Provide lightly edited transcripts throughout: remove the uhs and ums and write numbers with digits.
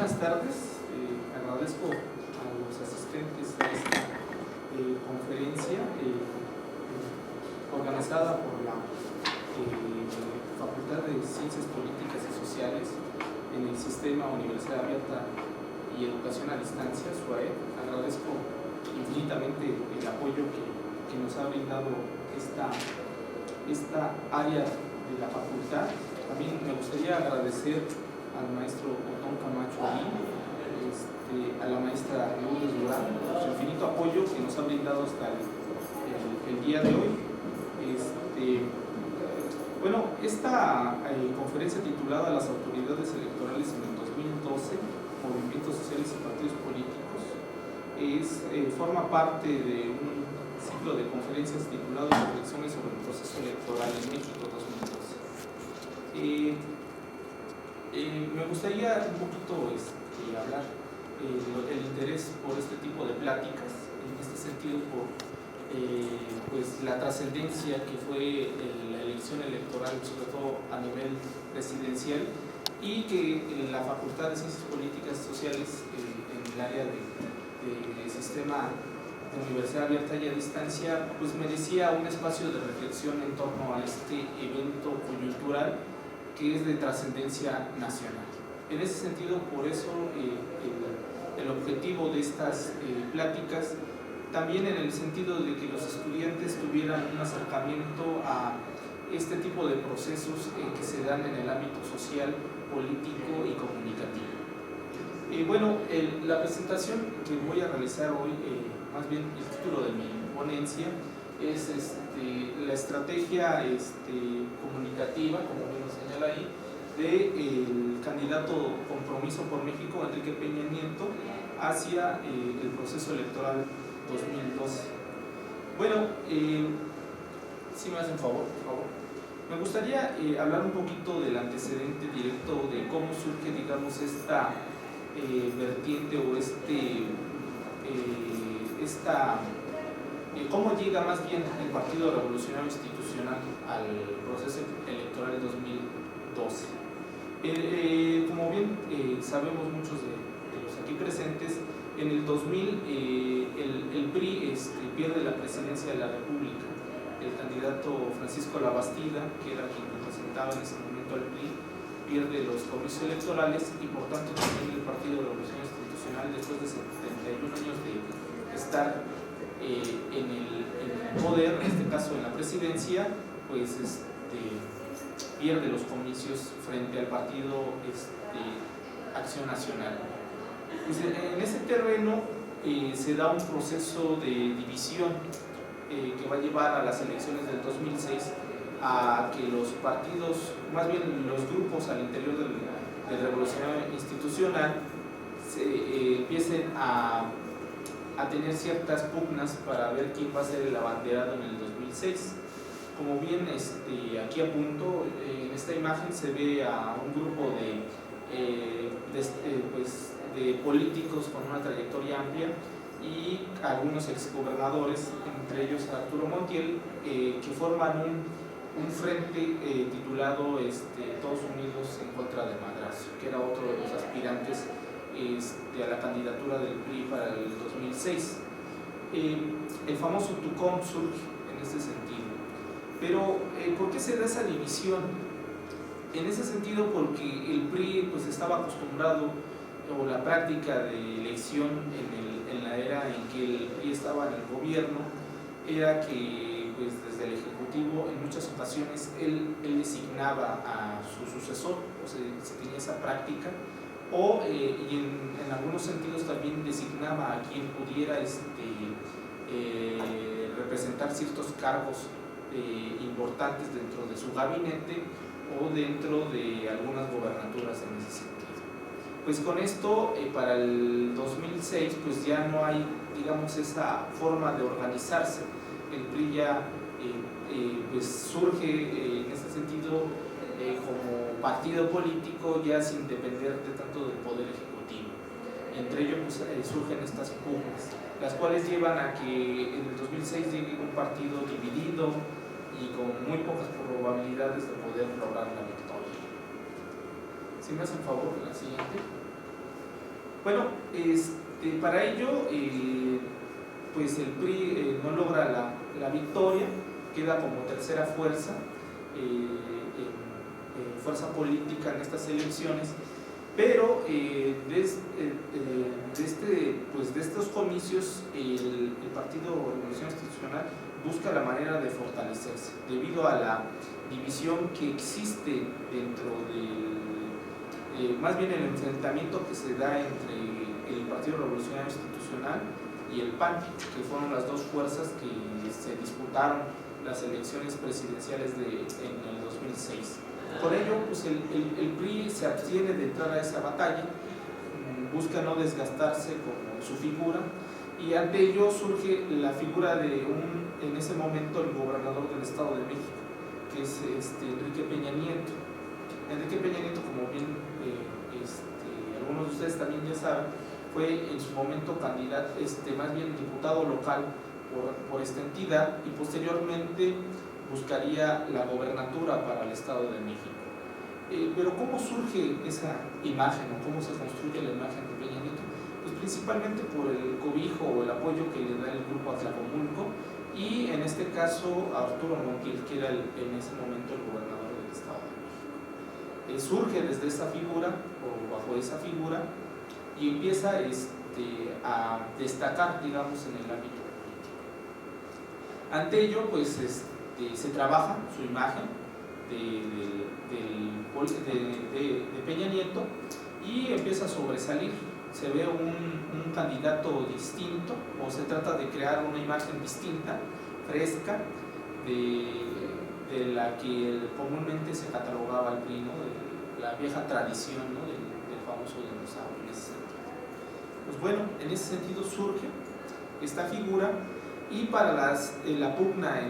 buenas tardes. Agradezco a los asistentes a esta conferencia organizada por la Facultad de Ciencias Políticas y Sociales en el Sistema Universidad Abierta y Educación a Distancia, SUAED. Agradezco infinitamente el apoyo que nos ha brindado esta área de la facultad. También me gustaría agradecer al maestro Otón Camacho Olín, a la maestra Lourdes Durán, por su infinito apoyo que nos ha brindado hasta el día de hoy. Bueno, esta conferencia titulada Las autoridades electorales en el 2012, movimientos sociales y partidos políticos, forma parte de un ciclo de conferencias titulado Reflexiones sobre el proceso electoral en México 2012. Me gustaría un poquito hablar el interés por este tipo de pláticas, en este sentido por pues la trascendencia que fue la elección electoral, sobre todo a nivel presidencial, y que la Facultad de Ciencias Políticas y Sociales en el área de sistema de Universidad Abierta y a Distancia pues merecía un espacio de reflexión en torno a este evento coyuntural que es de trascendencia nacional. En ese sentido, por eso el objetivo de estas pláticas, también en el sentido de que los estudiantes tuvieran un acercamiento a este tipo de procesos que se dan en el ámbito social, político y comunicativo. Bueno, la presentación que voy a realizar hoy, más bien el título de mi ponencia, es la estrategia comunicativa, como bien lo señala ahí, del candidato Compromiso por México, Enrique Peña Nieto, hacia el proceso electoral 2012. Bueno, si me hacen favor, por favor. Me gustaría hablar un poquito del antecedente directo de cómo surge, digamos, esta vertiente o cómo llega más bien el Partido Revolucionario Institucional al proceso electoral de 2012. Como bien sabemos muchos de los aquí presentes, en el 2000 el PRI pierde la presidencia de la República. El candidato Francisco Labastida, que era quien representaba en ese momento al PRI, pierde los comicios electorales y por tanto también el Partido Revolucionario Institucional, después de 71 años de estar en el poder, en este caso en la presidencia, pues pierde los comicios frente al partido Acción Nacional. Pues en ese terreno se da un proceso de división que va a llevar a las elecciones del 2006 a que los partidos, más bien los grupos al interior del Revolucionario Institucional empiecen a tener ciertas pugnas para ver quién va a ser el abanderado en el 2006. Como bien aquí apunto, en esta imagen se ve a un grupo de políticos con una trayectoria amplia y algunos exgobernadores, entre ellos Arturo Montiel, que forman un frente titulado Todos Unidos en contra de Madrazo, que era otro de los aspirantes a la candidatura del PRI para el 2006. El famoso TUCOM surge en ese sentido. Pero, ¿por qué se da esa división? En ese sentido, porque el PRI pues, estaba acostumbrado, o la práctica de elección en la era en que el PRI estaba en el gobierno, era que pues, desde el Ejecutivo, en muchas ocasiones, él designaba a su sucesor, o sea, se tenía esa práctica, y en algunos sentidos también designaba a quien pudiera representar ciertos cargos importantes dentro de su gabinete o dentro de algunas gobernaturas en ese sentido. Pues con esto, para el 2006, pues ya no hay, digamos, esa forma de organizarse. El PRI ya pues surge en ese sentido como partido político, ya sin depender de tanto del poder ejecutivo. Entre ellos pues, surgen estas pugnas, las cuales llevan a que en el 2006 llegue un partido dividido y con muy pocas probabilidades de poder lograr la victoria. Si me hacen favor, la siguiente. Bueno, para ello, pues el PRI no logra la victoria, queda como tercera fuerza, fuerza política en estas elecciones, pero de estos comicios el Partido Revolución Institucional busca la manera de fortalecerse debido a la división que existe dentro del, más bien el enfrentamiento que se da entre el Partido Revolucionario Institucional y el PAN, que fueron las dos fuerzas que se disputaron las elecciones presidenciales en el 2006. Por ello, pues el PRI se abstiene de entrar a esa batalla, busca no desgastarse con su figura, y ante ello surge la figura de en ese momento el gobernador del Estado de México, que es Enrique Peña Nieto. Enrique Peña Nieto, como bien algunos de ustedes también ya saben, fue en su momento candidato, más bien diputado local por esta entidad, y posteriormente buscaría la gobernatura para el Estado de México. Pero ¿cómo surge esa imagen o cómo se construye la imagen de Peña Nieto? Pues principalmente por el cobijo o el apoyo que le da el grupo Atlacomulco, y en este caso a Arturo Montiel, que era en ese momento el gobernador del Estado de México. Surge desde esa figura o bajo esa figura y empieza a destacar, digamos, en el ámbito político. Ante ello, pues se trabaja su imagen de Peña Nieto y empieza a sobresalir. Se ve un candidato distinto, o se trata de crear una imagen distinta, fresca, de la que comúnmente se catalogaba al PRI, ¿no? De la vieja tradición, ¿no? del famoso dinosaurio, en ese sentido. Pues bueno, en ese sentido surge esta figura, y para la pugna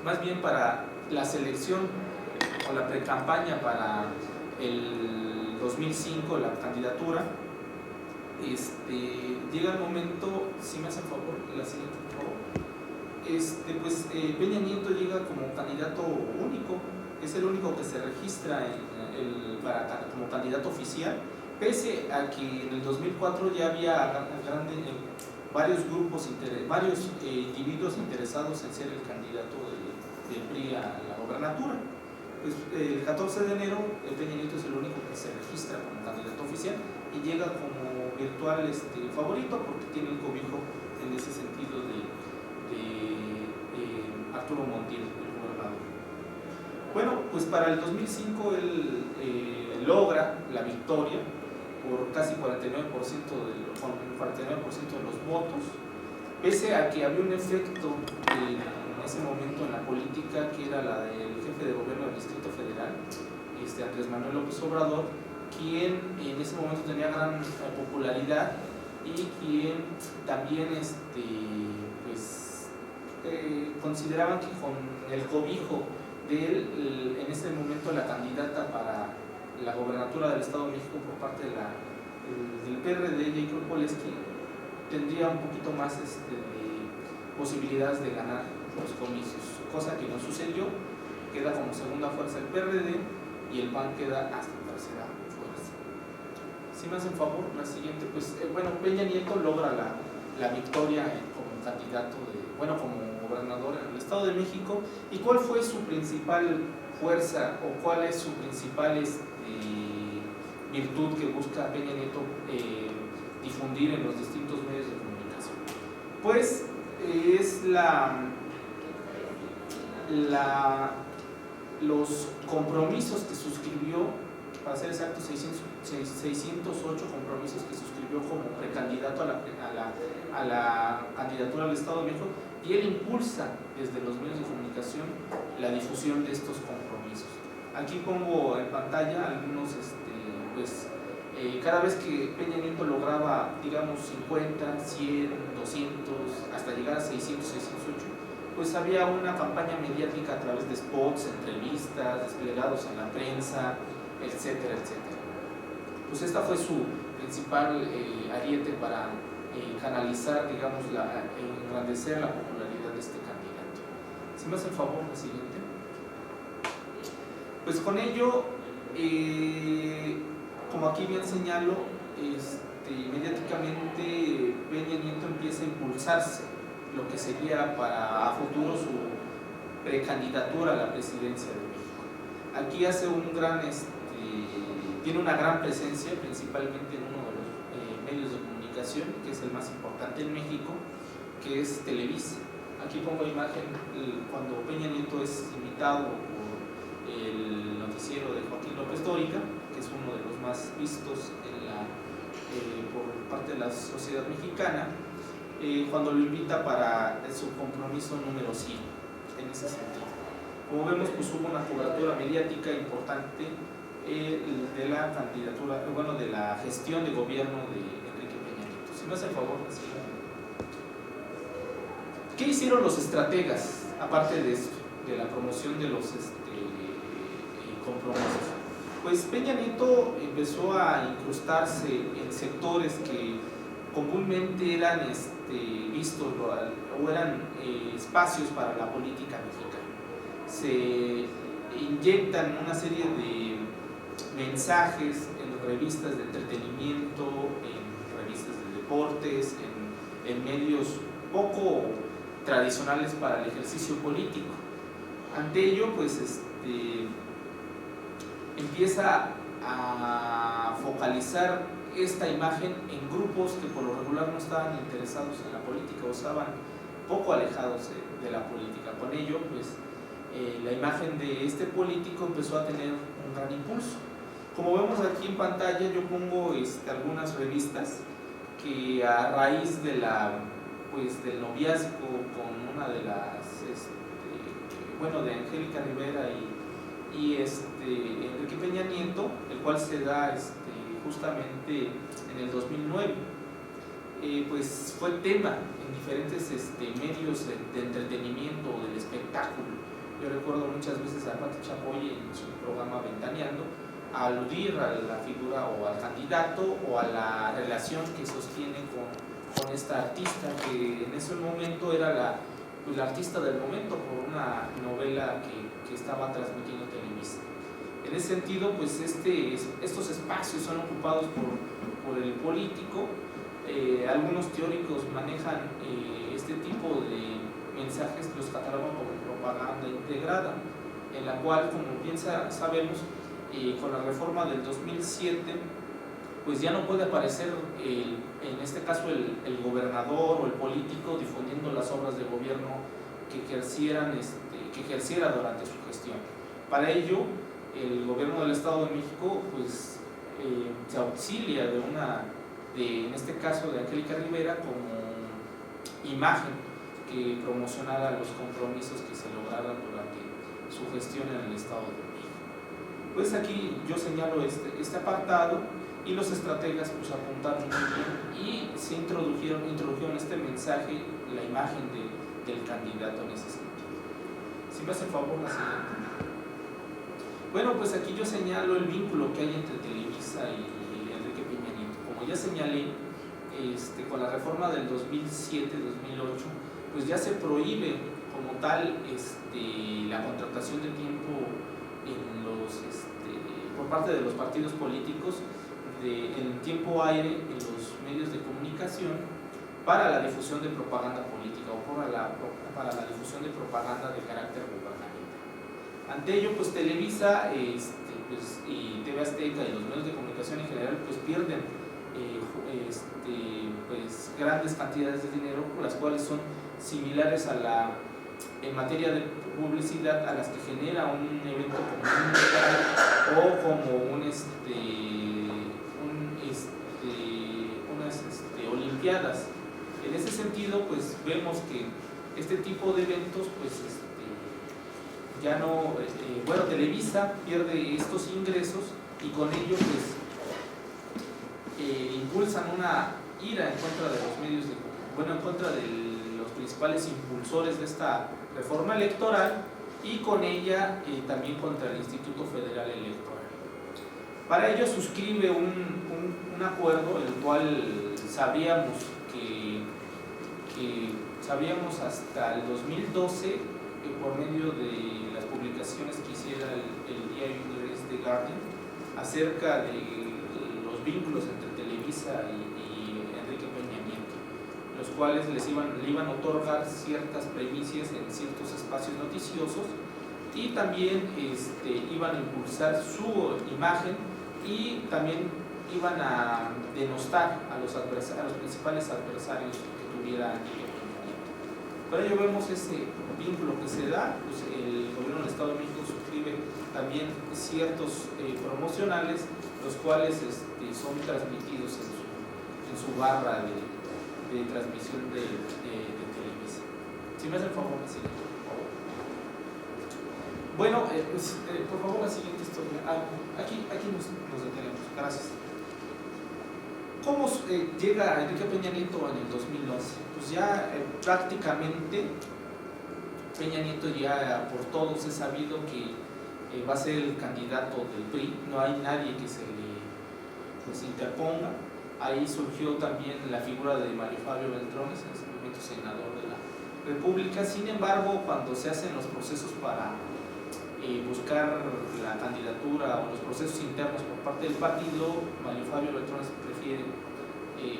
más bien para la selección o la precampaña para el 2005, la candidatura, llega el momento, si me hacen favor, la siguiente por favor, pues Peña Nieto llega como candidato único, es el único que se registra como candidato oficial, pese a que en el 2004 ya había varios grupos, varios individuos interesados en ser el candidato del PRI a la gobernatura. Pues, el 14 de enero Peña Nieto es el único que se registra como candidato oficial y llega como virtual favorito, porque tiene el cobijo en ese sentido de Arturo Montiel, el gobernador. Bueno, pues para el 2005 él logra la victoria por casi 49% con 49% de los votos, pese a que había un efecto en ese momento en la política, que era la del jefe de gobierno del Distrito Federal, Andrés Manuel López Obrador, quien en ese momento tenía gran popularidad y quien también consideraban que con el cobijo de él, en ese momento la candidata para la gobernatura del Estado de México por parte del PRD, Jacob Polensky, tendría un poquito más de posibilidades de ganar los comicios, cosa que no sucedió. Queda como segunda fuerza el PRD y el PAN queda hasta tercera fuerza. Si me hacen favor, la siguiente, pues bueno, Peña Nieto logra la victoria como candidato como gobernador en el Estado de México. ¿Y cuál fue su principal fuerza o cuál es su principal virtud que busca Peña Nieto difundir en los distintos medios de comunicación? Pues es los compromisos que suscribió, para ser exacto 608 compromisos que suscribió como precandidato a la candidatura al Estado de México, y él impulsa desde los medios de comunicación la difusión de estos compromisos. Aquí pongo en pantalla algunos, cada vez que Peña Nieto lograba, digamos, 50, 100, 200, hasta llegar a 600, 608, pues había una campaña mediática a través de spots, entrevistas, desplegados en la prensa, etcétera, etcétera. Pues esta fue su principal ariete para canalizar, digamos, engrandecer la popularidad de este candidato. Si me hace el favor, la siguiente. Pues con ello, como aquí bien señalo, mediáticamente Peña Nieto empieza a impulsarse lo que sería para a futuro su precandidatura a la presidencia de México. Aquí hace tiene una gran presencia, principalmente en uno de los medios de comunicación, que es el más importante en México, que es Televisa. Aquí pongo imagen cuando Peña Nieto es invitado por el noticiero de Joaquín López Dóriga, que es uno de los más vistos por parte de la sociedad mexicana, cuando lo invita para su compromiso número 100, en ese sentido. Como vemos, pues hubo una cobertura mediática importante de la candidatura, de la gestión de gobierno de Enrique Peña Nieto. Si me hace el favor, así. ¿Qué hicieron los estrategas, aparte de esto, de la promoción de los compromisos? Pues Peña Nieto empezó a incrustarse en sectores que comúnmente eran vistos o eran espacios para la política mexicana. Se inyectan una serie de mensajes en revistas de entretenimiento, en revistas de deportes, en medios poco tradicionales para el ejercicio político. Ante ello, pues empieza a focalizar esta imagen en grupos que por lo regular no estaban interesados en la política o estaban poco alejados de la política. Con ello, pues la imagen de este político empezó a tener un gran impulso. Como vemos aquí en pantalla, yo pongo algunas revistas que a raíz de del noviazgo con una de las de Angélica Rivera y Enrique Peña Nieto, el cual se da justamente en el 2009, pues fue tema en diferentes medios de entretenimiento o del espectáculo. Yo recuerdo muchas veces a Pati Chapoy en su programa Ventaneando aludir a la figura o al candidato o a la relación que sostiene con esta artista, que en ese momento era la artista del momento por una novela que estaba transmitiendo Televisa. En ese sentido, pues estos espacios son ocupados por el político. Algunos teóricos manejan este tipo de mensajes, los catalogan como propaganda integrada, en la cual, como bien sabemos, con la reforma del 2007, pues ya no puede aparecer en este caso el gobernador o el político difundiendo las obras de gobierno que ejerciera durante su gestión. Para ello, el gobierno del Estado de México pues se auxilia en este caso de Angélica Rivera como imagen que promocionara los compromisos que se lograran durante su gestión en el Estado de México. Pues aquí yo señalo este apartado, y los estrategas pues apuntaron muy bien y se introdujeron este mensaje, la imagen del candidato en ese sentido. Si me hace favor la siguiente. Bueno, pues aquí yo señalo el vínculo que hay entre Televisa y Enrique Peña Nieto. Como ya señalé, con la reforma del 2007-2008, pues ya se prohíbe como tal la contratación de tiempo por parte de los partidos políticos en tiempo aire en los medios de comunicación para la difusión de propaganda política o para la difusión de propaganda de carácter gubernamental. Ante ello, pues Televisa y TV Azteca y los medios de comunicación en general pues pierden pues grandes cantidades de dinero, las cuales son similares en materia de publicidad a las que genera un evento como un mundial o como unas olimpiadas. En ese sentido, pues vemos que este tipo de eventos pues ya no, Televisa pierde estos ingresos y con ello pues impulsan una ira en contra de los medios en contra de los principales impulsores de esta reforma electoral y con ella también contra el Instituto Federal Electoral. Para ello suscribe un acuerdo, el cual sabíamos hasta el 2012 que por medio de las publicaciones que hiciera el diario inglés The Guardian acerca de los vínculos entre Televisa Televisa y Enrique Peña Nieto, los cuales le iban a otorgar ciertas primicias en ciertos espacios noticiosos y también iban a impulsar su imagen y también iban a denostar a los principales adversarios que tuviera Enrique Peña Nieto. Por ello vemos ese vínculo que se da, pues el gobierno del Estado de México suscribe también ciertos promocionales, los cuales son transmitidos en su barra de transmisión de Televisa. Si me hacen favor, la siguiente, por favor. Bueno, por favor, la siguiente historia. Aquí nos detenemos. Gracias. ¿Cómo llega Enrique Peña Nieto en el 2011? Pues ya prácticamente Peña Nieto ya por todos es sabido que va a ser el candidato del PRI, no hay nadie que se le interponga. Ahí surgió también la figura de Mario Fabio Beltrones, en ese momento senador de la República. Sin embargo, cuando se hacen los procesos para buscar la candidatura o los procesos internos por parte del partido, Mario Fabio Beltrones prefiere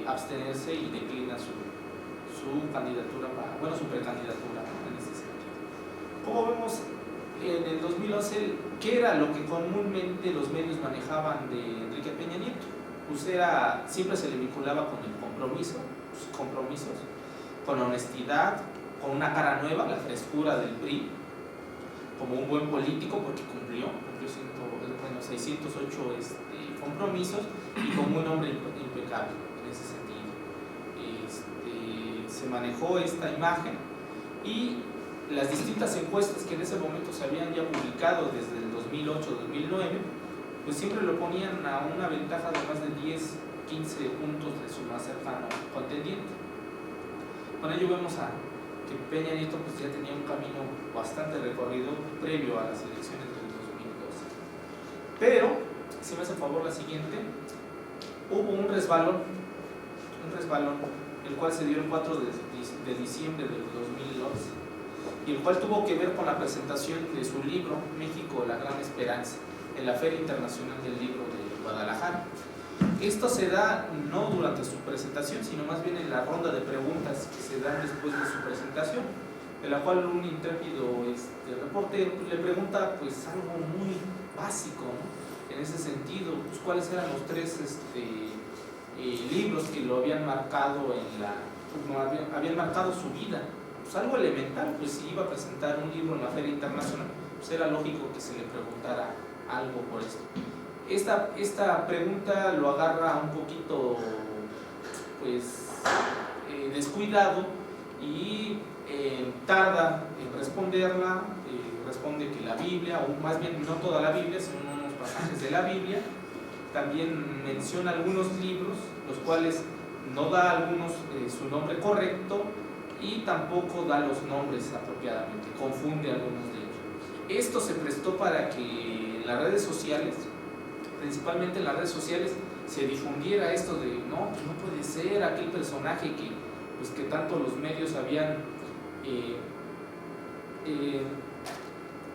abstenerse y declina su candidatura, su precandidatura en ese sentido. Como vemos en el 2011, ¿qué era lo que comúnmente los medios manejaban de Enrique Peña Nieto? Pues siempre se le vinculaba con el compromiso, sus compromisos, con la honestidad, con una cara nueva, la frescura del PRI, como un buen político porque cumplió 608 compromisos y como un hombre impecable en ese sentido. Se manejó esta imagen y las distintas encuestas que en ese momento se habían ya publicado desde el 2008-2009, pues siempre lo ponían a una ventaja de más de 10, 15 puntos de su más cercano contendiente. Con ello vemos que Peña Nieto pues ya tenía un camino bastante recorrido previo a las elecciones del 2012. Pero, si me hace favor la siguiente, hubo un resbalón, el cual se dio el 4 de diciembre del 2011, y el cual tuvo que ver con la presentación de su libro México, la Gran Esperanza, en la Feria Internacional del Libro de Guadalajara. Esto se da no durante su presentación, sino más bien en la ronda de preguntas que se dan después de su presentación, de la cual un intrépido reportero le pregunta pues algo muy básico, ¿no? En ese sentido, pues, cuáles eran los tres libros que lo habían marcado habían marcado su vida. Pues algo elemental, pues si iba a presentar un libro en la Feria Internacional, pues era lógico que se le preguntara algo por esto. Esta pregunta lo agarra un poquito pues descuidado y tarda en responderla. Responde que la Biblia, o más bien no toda la Biblia, sino unos pasajes de la Biblia. También menciona algunos libros, los cuales no da algunos su nombre correcto y tampoco da los nombres apropiadamente, confunde algunos de ellos. Esto se prestó para que en las redes sociales, principalmente en las redes sociales, se difundiera esto de no puede ser aquel personaje que tanto los medios habían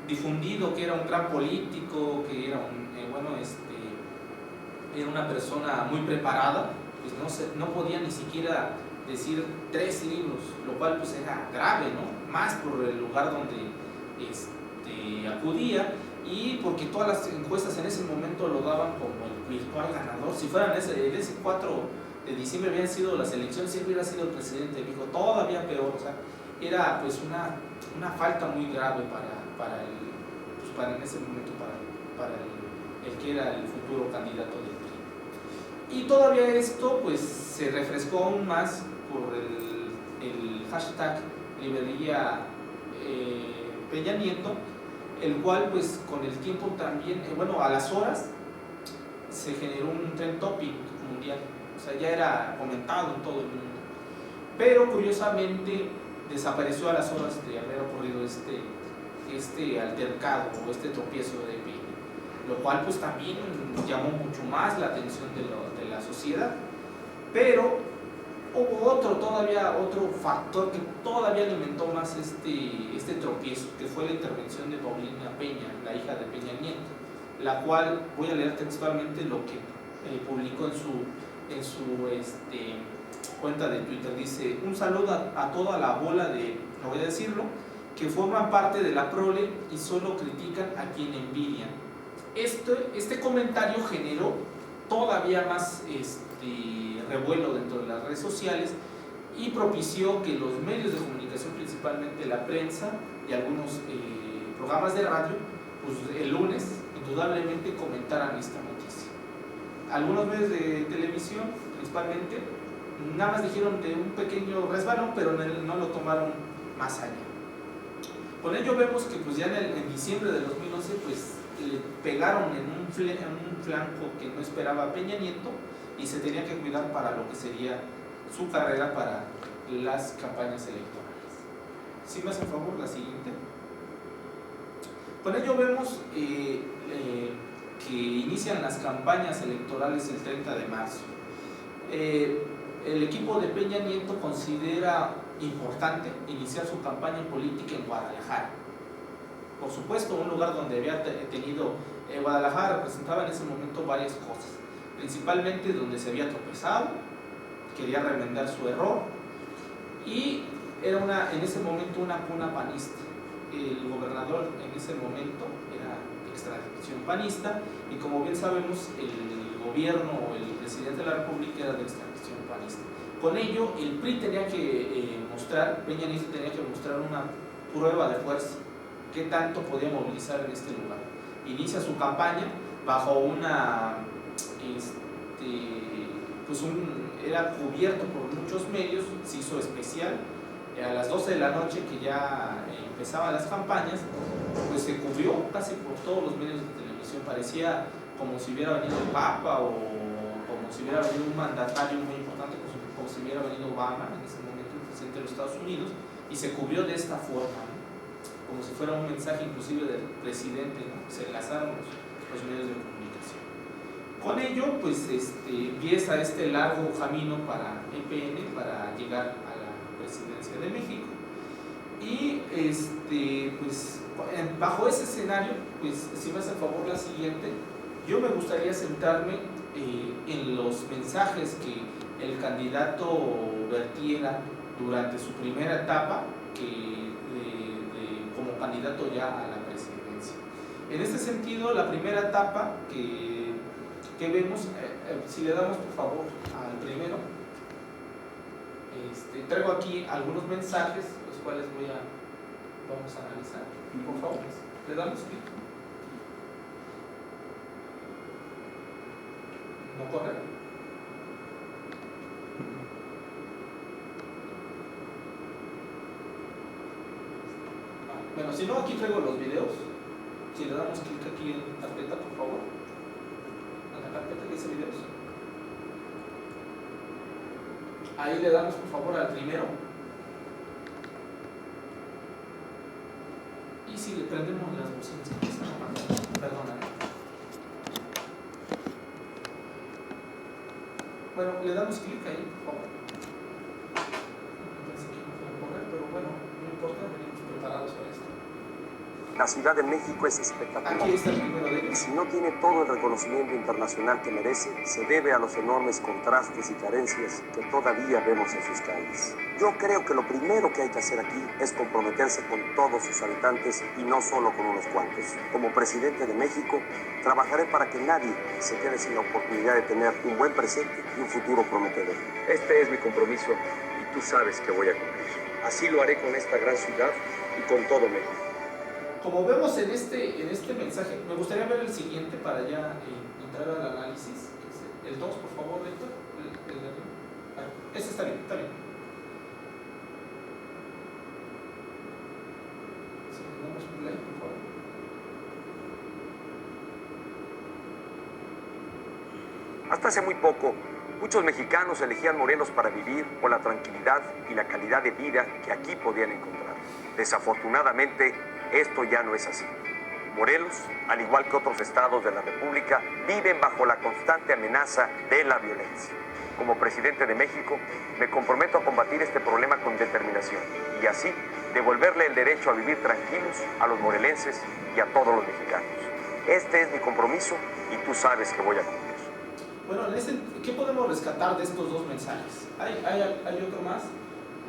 difundido, que era un gran político, que era era una persona muy preparada, pues no podía ni siquiera decir 3 libros, lo cual pues era grave, ¿no? Más por el lugar donde acudía y porque todas las encuestas en ese momento lo daban como el virtual ganador. Si fueran ese 4 de diciembre hubieran sido las elecciones, siempre hubiera sido el presidente de México, todavía peor. O sea, era pues una falta muy grave para en ese momento para el que era el futuro candidato del PRI. Y todavía esto pues se refrescó aún más por el hashtag librería Peña Nieto, el cual pues con el tiempo también, a las horas se generó un trend topic mundial, o sea, ya era comentado en todo el mundo, pero curiosamente desapareció a las horas de haber ocurrido este altercado o este tropiezo de Peña, lo cual pues también llamó mucho más la atención de la sociedad. Pero hubo otro factor que todavía alimentó más este tropiezo, que fue la intervención de Paulina Peña, la hija de Peña Nieto, la cual, voy a leer textualmente lo que publicó en su cuenta de Twitter. Dice: un saludo a toda la bola de, no voy a decirlo, que forman parte de la prole y solo critican a quien envidian. Este comentario generó todavía más revuelo dentro de las redes sociales y propició que los medios de comunicación, principalmente la prensa y algunos programas de radio, pues el lunes indudablemente comentaran esta noticia. Algunos medios de televisión, principalmente, nada más dijeron de un pequeño resbalón, pero no lo tomaron más allá. Con ello vemos que pues ya en diciembre de 2011 pues le pegaron en un flanco que no esperaba Peña Nieto y se tenía que cuidar para lo que sería su carrera para las campañas electorales. ¿Sí me hacen favor la siguiente? Con ello vemos que inician las campañas electorales el 30 de marzo. El equipo de Peña Nieto considera importante iniciar su campaña política en Guadalajara. Por supuesto, un lugar donde había tenido, Guadalajara representaba en ese momento varias cosas, principalmente donde se había tropezado, quería remendar su error, y era en ese momento una cuna panista. El gobernador en ese momento era de extracción panista, y como bien sabemos, el gobierno o el presidente de la República era de extracción panista. Con ello, el PRI tenía que Peña Nieto tenía que mostrar una prueba de fuerza, qué tanto podía movilizar en este lugar. Inicia su campaña bajo una, era cubierto por muchos medios, se hizo especial, a las 12 de la noche que ya empezaban las campañas, pues se cubrió casi por todos los medios de televisión, parecía como si hubiera venido el Papa o como si hubiera venido un mandatario muy importante, como si hubiera venido Obama, en ese momento el presidente de los Estados Unidos, y se cubrió de esta forma, ¿no? Como si fuera un mensaje inclusive del presidente, ¿no? Se enlazaron los medios de comunicación. Con ello, pues empieza este largo camino para EPN para llegar a la presidencia de México. Y pues bajo ese escenario, pues si me hace favor la siguiente, yo me gustaría centrarme en los mensajes que el candidato vertiera durante su primera etapa como candidato ya a la presidencia. En este sentido, la primera etapa que vemos, si le damos por favor al primero, traigo aquí algunos mensajes, los cuales vamos a analizar. Por favor, le damos clic. ¿No corre? Bueno, si no, aquí traigo los videos. Si le damos clic aquí en carpeta, por favor, a la carpeta que dice videos, ahí le damos por favor al primero, y si le prendemos las bocinas que están apagadas, perdóname. Bueno, le damos clic ahí, por favor. Pensé que no fue a correr, pero bueno, no importa, venimos preparados para esto. La Ciudad de México es espectacular. Aquí está el primero de ellos. Y si no tiene todo el reconocimiento internacional que merece, se debe a los enormes contrastes y carencias que todavía vemos en sus calles. Yo creo que lo primero que hay que hacer aquí es comprometerse con todos sus habitantes y no solo con unos cuantos. Como presidente de México, trabajaré para que nadie se quede sin la oportunidad de tener un buen presente y un futuro prometedor. Este es mi compromiso y tú sabes que voy a cumplir. Así lo haré con esta gran ciudad y con todo México. Como vemos en este mensaje, me gustaría ver el siguiente para ya entrar al análisis. El 2, por favor, Héctor. Este está bien, está bien. Si le damos play, por favor. Hasta hace muy poco, muchos mexicanos elegían Morelos para vivir por la tranquilidad y la calidad de vida que aquí podían encontrar. Desafortunadamente, esto ya no es así. Morelos, al igual que otros estados de la República, viven bajo la constante amenaza de la violencia. Como presidente de México, me comprometo a combatir este problema con determinación y así devolverle el derecho a vivir tranquilos a los morelenses y a todos los mexicanos. Este es mi compromiso y tú sabes que voy a cumplir. Bueno, ¿Qué podemos rescatar de estos dos mensajes? Hay otro más.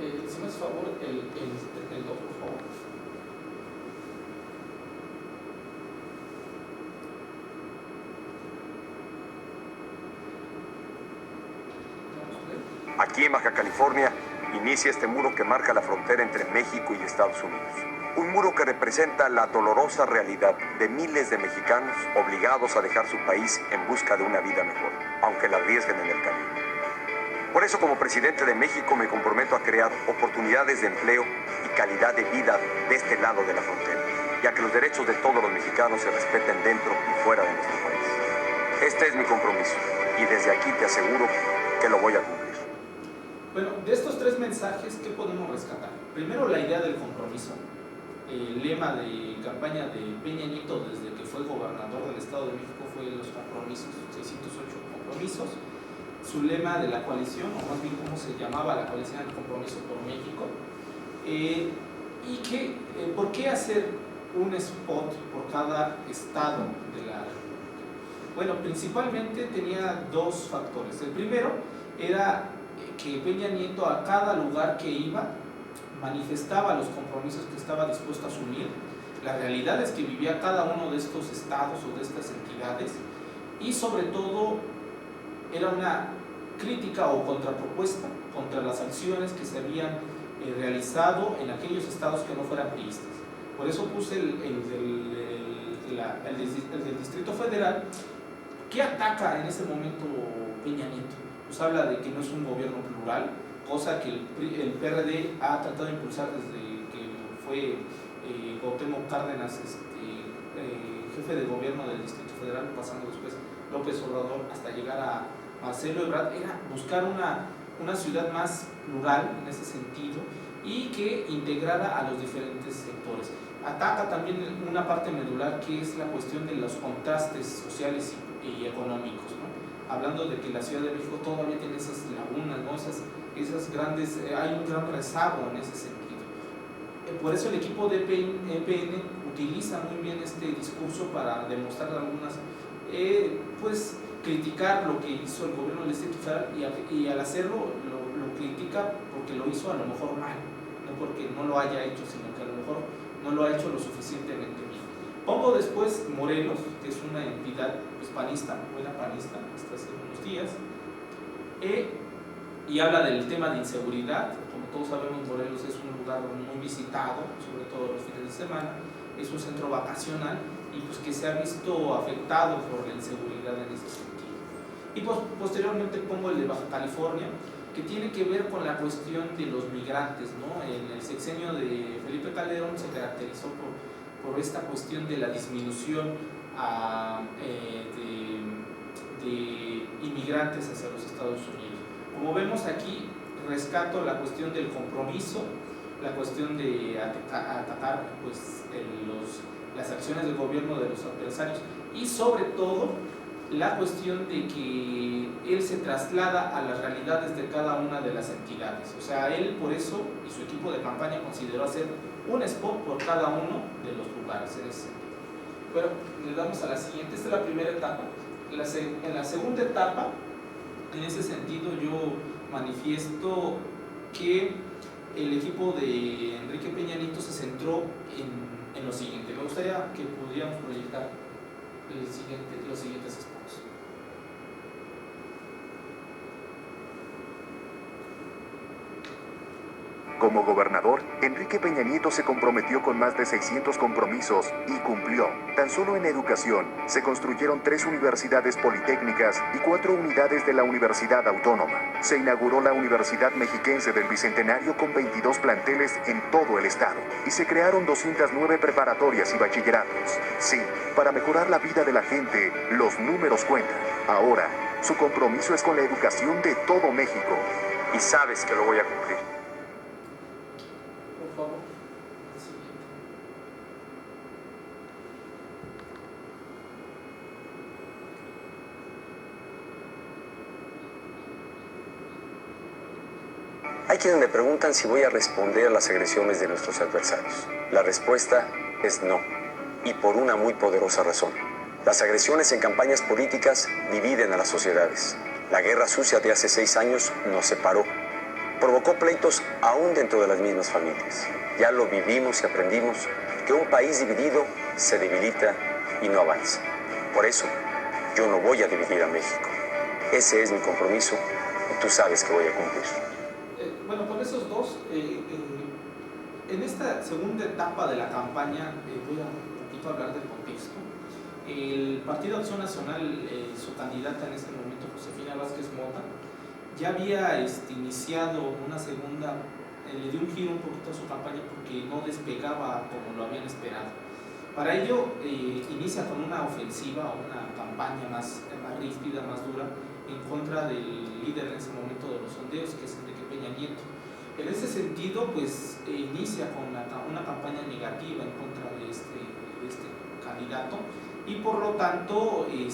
Si me haces favor, el dos, por favor. Aquí en Baja California inicia este muro que marca la frontera entre México y Estados Unidos. Un muro que representa la dolorosa realidad de miles de mexicanos obligados a dejar su país en busca de una vida mejor, aunque la arriesguen en el camino. Por eso, como presidente de México, me comprometo a crear oportunidades de empleo y calidad de vida de este lado de la frontera, ya que los derechos de todos los mexicanos se respeten dentro y fuera de nuestro país. Este es mi compromiso y desde aquí te aseguro que lo voy a cumplir. Bueno, de estos tres mensajes, ¿qué podemos rescatar? Primero, la idea del compromiso. El lema de campaña de Peña Nieto desde que fue gobernador del Estado de México fue los compromisos, 608 compromisos. Su lema de la coalición, o más bien cómo se llamaba la coalición del compromiso por México. ¿Por qué hacer un spot por cada estado de la República? Bueno, principalmente tenía dos factores. El primero era que Peña Nieto a cada lugar que iba manifestaba los compromisos que estaba dispuesto a asumir, las realidades que vivía cada uno de estos estados o de estas entidades, y sobre todo era una crítica o contrapropuesta contra las acciones que se habían realizado en aquellos estados que no fueran priistas. Por eso puse el del Distrito Federal, que ataca en ese momento Peña Nieto. Pues habla de que no es un gobierno plural, cosa que el PRD ha tratado de impulsar desde que fue Cuauhtémoc Cárdenas jefe de gobierno del Distrito Federal, pasando después López Obrador hasta llegar a Marcelo Ebrard. Era buscar una ciudad más plural en ese sentido y que integrara a los diferentes sectores. Ataca también una parte medular, que es la cuestión de los contrastes sociales y económicos, ¿no? Hablando de que la Ciudad de México todavía tiene esas lagunas, ¿no? esas grandes, hay un gran rezago en ese sentido. Por eso el equipo de EPN utiliza muy bien este discurso para demostrar algunas, pues criticar lo que hizo el gobierno del Distrito Federal, y al hacerlo lo critica porque lo hizo a lo mejor mal, no porque no lo haya hecho, sino que a lo mejor no lo ha hecho lo suficientemente bien. Pongo después Morelos, que es una entidad pues, panista, buena panista, hasta hace unos días, y habla del tema de inseguridad. Como todos sabemos, Morelos es un lugar muy visitado, sobre todo los fines de semana, es un centro vacacional y pues que se ha visto afectado por la inseguridad en ese sentido. Y pues, posteriormente pongo el de Baja California, que tiene que ver con la cuestión de los migrantes, ¿no? En el sexenio de Felipe Calderón se caracterizó por esta cuestión de la disminución de inmigrantes hacia los Estados Unidos. Como vemos aquí, rescato la cuestión del compromiso, la cuestión de atacar pues, las acciones del gobierno de los adversarios, y sobre todo la cuestión de que él se traslada a las realidades de cada una de las entidades. O sea, él por eso y su equipo de campaña consideró hacer un spot por cada uno de los lugares en ese sentido. Bueno, le damos a la siguiente. Esta es la primera etapa. En la segunda etapa, en ese sentido, yo manifiesto que el equipo de Enrique Peña Nieto se centró en lo siguiente. Me gustaría que pudiéramos proyectar los siguientes spots. Como gobernador, Enrique Peña Nieto se comprometió con más de 600 compromisos y cumplió. Tan solo en educación, se construyeron 3 universidades politécnicas y 4 unidades de la Universidad Autónoma. Se inauguró la Universidad Mexiquense del Bicentenario con 22 planteles en todo el estado. Y se crearon 209 preparatorias y bachilleratos. Sí, para mejorar la vida de la gente, los números cuentan. Ahora, su compromiso es con la educación de todo México. Y sabes que lo voy a cumplir. Por favor. Hay quienes me preguntan si voy a responder a las agresiones de nuestros adversarios. La respuesta es no, y por una muy poderosa razón. Las agresiones en campañas políticas dividen a las sociedades. La guerra sucia de hace 6 años nos separó. Provocó pleitos aún dentro de las mismas familias. Ya lo vivimos y aprendimos que un país dividido se debilita y no avanza. Por eso, yo no voy a dividir a México. Ese es mi compromiso y tú sabes que voy a cumplir. Bueno, con esos dos, en esta segunda etapa de la campaña, voy a un poquito hablar del contexto. El Partido Acción Nacional, su candidata en ese momento, Josefina Vázquez Mota, ya había iniciado una segunda, le dio un giro un poquito a su campaña porque no despegaba como lo habían esperado. Para ello, inicia con una ofensiva, una campaña más ríspida, más dura, en contra del líder en ese momento de los sondeos, que es Enrique Peña Nieto. En ese sentido, pues inicia con una campaña negativa en contra de este candidato, y por lo tanto el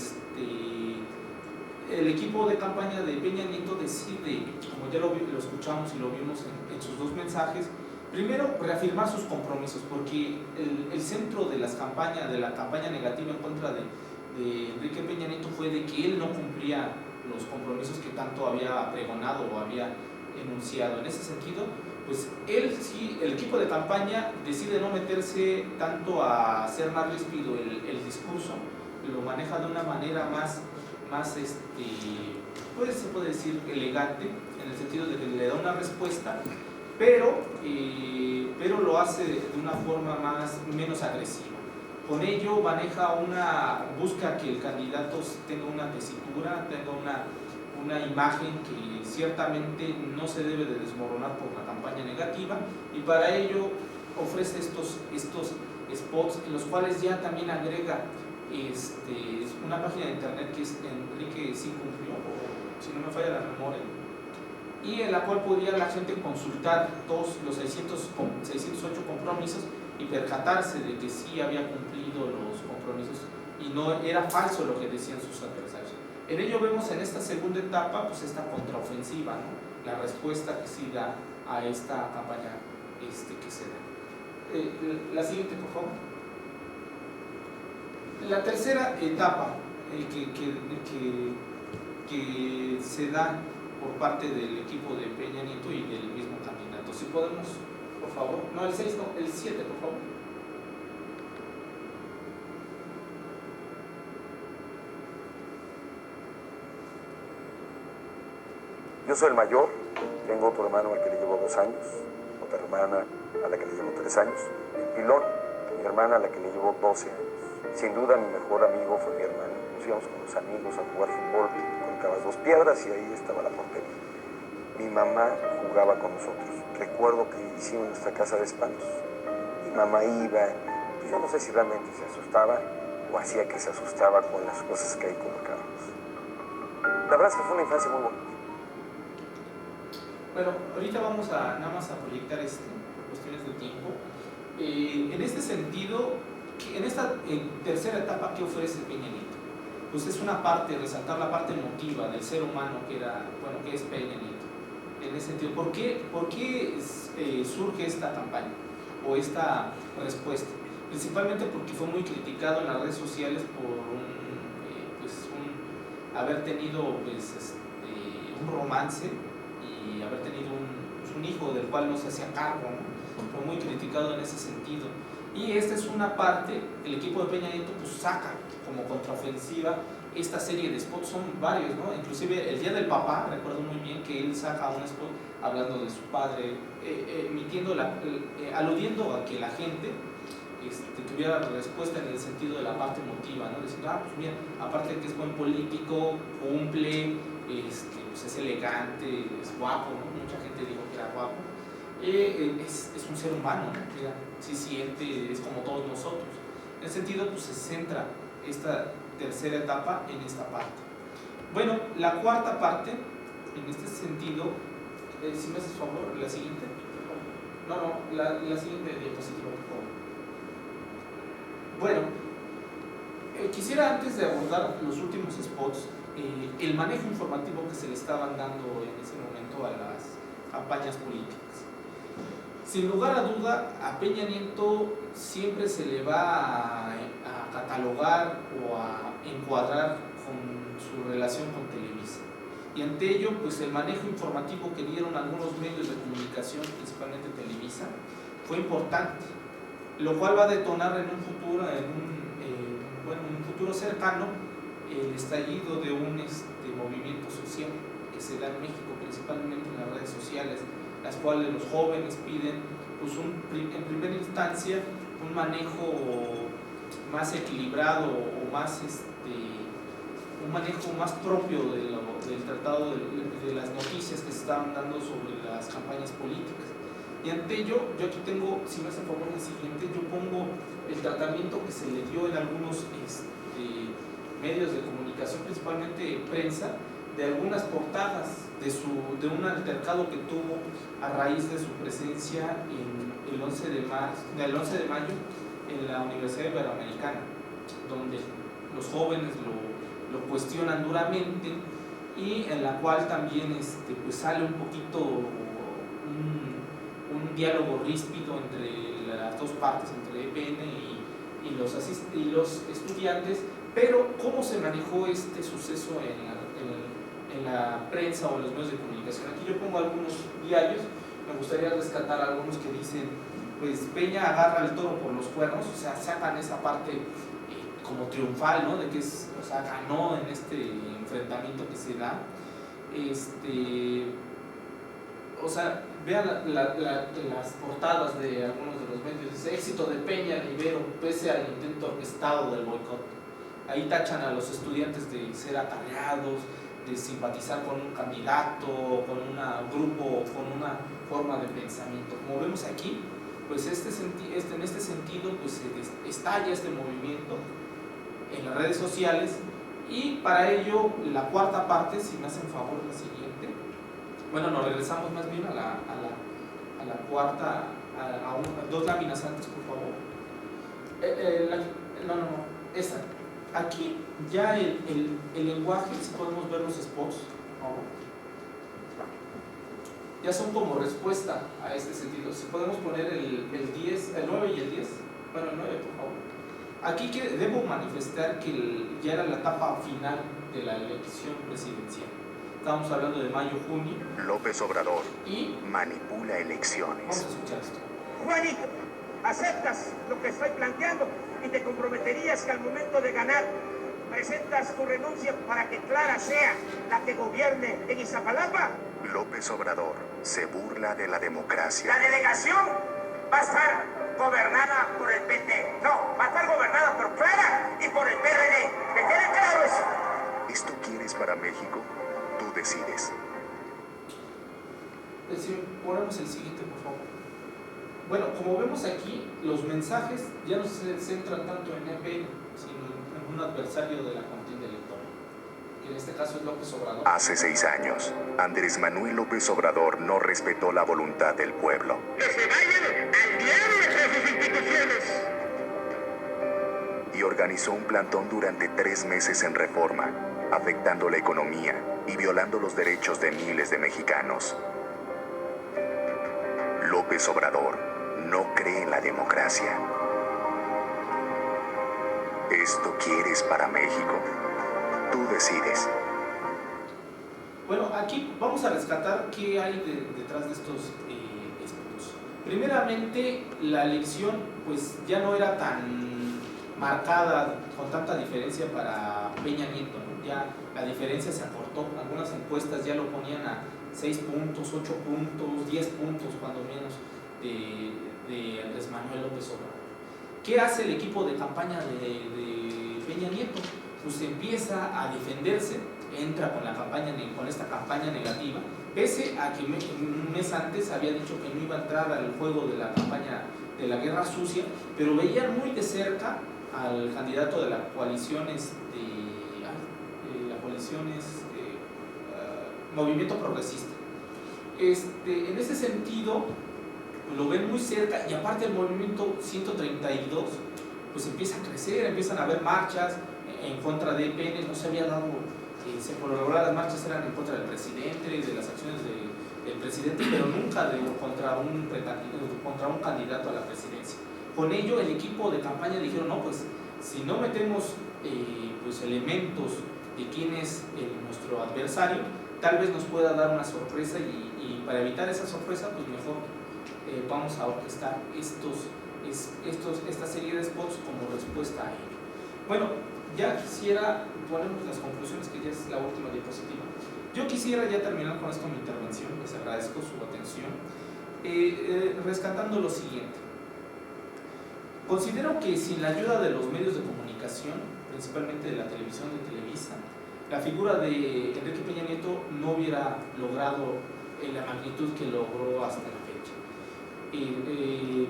equipo de campaña de Peña Nieto decide, como ya lo escuchamos y lo vimos en sus dos mensajes, primero reafirmar sus compromisos, porque el centro de la campaña negativa en contra de Enrique Peña Nieto fue de que él no cumplía los compromisos que tanto había pregonado o había enunciado. En ese sentido, pues el equipo de campaña decide no meterse tanto a hacer más ríspido el discurso, lo maneja de una manera más pues se puede decir elegante, en el sentido de que le da una respuesta, pero lo hace de una forma menos agresiva. Con ello busca que el candidato tenga una tesitura, tenga una imagen que ciertamente no se debe de desmoronar por la campaña negativa, y para ello ofrece estos spots en los cuales ya también agrega una página de internet que es Enrique sí cumplió, o si no me falla la memoria, y en la cual podía la gente consultar todos los 608 compromisos y percatarse de que sí había cumplido los compromisos y no era falso lo que decían sus adversarios. En ello vemos en esta segunda etapa pues esta contraofensiva, ¿no? La respuesta que sí da a esta campaña que se da. La siguiente, por favor. La tercera etapa que se da por parte del equipo de Peña Nieto y del mismo candidato. Si podemos, por favor. No, el 6, no, el 7, por favor. Yo soy el mayor, tengo otro hermano al que le llevo 2 años, otra hermana a la que le llevo 3 años, el pilón, mi hermana a la que le llevo 12 años. Sin duda mi mejor amigo fue mi hermano. Nos íbamos con los amigos a jugar fútbol, colocabas 2 piedras y ahí estaba la portería. Mi mamá jugaba con nosotros. Recuerdo que hicimos nuestra casa de espantos. Mi mamá iba, pues yo no sé si realmente se asustaba o hacía que se asustaba con las cosas que ahí colocábamos. La verdad es que fue una infancia muy bonita. Bueno, ahorita vamos nada más a proyectar por cuestiones de tiempo. En este sentido, en esta tercera etapa, ¿qué ofrece Peña Nieto? Pues es una parte, resaltar la parte emotiva del ser humano que es Peña Nieto. En ese sentido, ¿por qué surge esta campaña o esta respuesta? Principalmente porque fue muy criticado en las redes sociales por haber tenido un romance y haber tenido un hijo del cual no se hacía cargo, ¿no? Fue muy criticado en ese sentido. Y esta es una parte, el equipo de Peña Nieto pues saca como contraofensiva esta serie de spots, son varios, ¿no? Inclusive el Día del Papá, recuerdo muy bien que él saca un spot hablando de su padre, aludiendo a que la gente tuviera respuesta en el sentido de la parte emotiva, ¿no? Diciendo, pues mira, aparte de que es buen político, cumple, pues es elegante, es guapo, ¿no? Mucha gente dijo que era guapo. Es un ser humano, ¿no? Mira, sí siente, es como todos nosotros. En ese sentido, pues se centra esta tercera etapa en esta parte. Bueno, la cuarta parte, en este sentido, si me haces favor, la siguiente. No, la siguiente diapositiva, por favor. Bueno, quisiera antes de abordar los últimos spots, el manejo informativo que se le estaban dando en ese momento a las campañas políticas. Sin lugar a duda, a Peña Nieto siempre se le va a catalogar o a encuadrar con su relación con Televisa. Y ante ello, pues el manejo informativo que dieron algunos medios de comunicación, principalmente Televisa, fue importante, lo cual va a detonar en un futuro, en un futuro cercano, el estallido de un movimiento social que se da en México, principalmente en las redes sociales, las cuales los jóvenes piden, pues en primera instancia, un manejo más equilibrado o más un manejo más propio del tratado de las noticias que se estaban dando sobre las campañas políticas. Y ante ello, yo aquí tengo, si me hacen favor el siguiente, yo pongo el tratamiento que se le dio en algunos medios de comunicación, principalmente prensa, de algunas portadas de un altercado que tuvo a raíz de su presencia el 11 de mayo en la Universidad Iberoamericana, donde los jóvenes lo cuestionan duramente y en la cual también pues sale un poquito un diálogo ríspido entre las dos partes, entre EPN y los estudiantes, pero cómo se manejó este suceso en la prensa o en los medios de comunicación. Aquí yo pongo algunos diarios, me gustaría rescatar algunos que dicen, pues Peña agarra el toro por los cuernos, o sea, sacan esa parte como triunfal, ¿no? De que ganó en este enfrentamiento que se da. O sea, vean las portadas de algunos de los medios, dice éxito de Peña en Ibero pese al intento orquestado del boicot. Ahí tachan a los estudiantes de ser atareados, de simpatizar con un candidato, con un grupo, con una forma de pensamiento. Como vemos aquí, pues en este sentido pues estalla este movimiento en las redes sociales, y para ello la cuarta parte, si me hacen favor la siguiente, bueno, nos regresamos más bien a la cuarta, dos láminas antes, por favor. Esta. Aquí ya el lenguaje, si podemos ver los spots, por favor, ya son como respuesta a este sentido. Si podemos poner el 9 y el 10, bueno, el 9, por favor. Aquí debo manifestar que ya era la etapa final de la elección presidencial. Estamos hablando de mayo-junio. López Obrador y manipula elecciones. Vamos a escuchar esto. Juanito, ¿aceptas lo que estoy planteando y te comprometerías que al momento de ganar presentas tu renuncia para que Clara sea la que gobierne en Iztapalapa? López Obrador se burla de la democracia. La delegación va a estar gobernada por el PT. No, va a estar gobernada por Clara y por el PRD. ¿Te queda claro eso? ¿Esto quieres para México? Tú decides. Ponemos el siguiente, por favor. Bueno, como vemos aquí, los mensajes ya no se centran tanto en EPN, sino en un adversario de la contienda electoral, que en este caso es López Obrador. Hace 6 años, Andrés Manuel López Obrador no respetó la voluntad del pueblo. ¡Que se vayan al diablo con sus instituciones! Y organizó un plantón durante 3 meses en Reforma, afectando la economía y violando los derechos de miles de mexicanos. López Obrador no cree en la democracia. ¿Esto quieres para México? Tú decides. Bueno, aquí vamos a rescatar qué hay detrás de estos spots. Primeramente, la elección pues ya no era tan marcada, con tanta diferencia para Peña Nieto, ¿no? Ya la diferencia se acortó. Algunas encuestas ya lo ponían a 6 puntos, 8 puntos, 10 puntos cuando menos de Andrés Manuel López Obrador. ¿Qué hace el equipo de campaña de Peña Nieto? Pues empieza a defenderse, entra con esta campaña negativa, pese a que un mes antes había dicho que no iba a entrar al juego de la campaña de la guerra sucia, pero veían muy de cerca al candidato de la coalición Movimiento Progresista. En ese sentido, lo ven muy cerca, y aparte el movimiento 132 pues empieza a crecer, empiezan a haber marchas en contra de EPN. No se había dado, por lo regular las marchas eran en contra del presidente, de las acciones del presidente, pero nunca contra un candidato a la presidencia. Con ello el equipo de campaña dijeron, no, pues si no metemos pues elementos de quién es nuestro adversario, tal vez nos pueda dar una sorpresa y para evitar esa sorpresa, pues mejor vamos a orquestar esta serie de spots como respuesta a ello. Bueno, ya quisiera poner las conclusiones, que ya es la última diapositiva. Yo quisiera ya terminar con esto mi intervención, les agradezco su atención, rescatando lo siguiente. Considero que sin la ayuda de los medios de comunicación, principalmente de la televisión de Televisa, la figura de Enrique Peña Nieto no hubiera logrado la magnitud que logró hasta la fecha.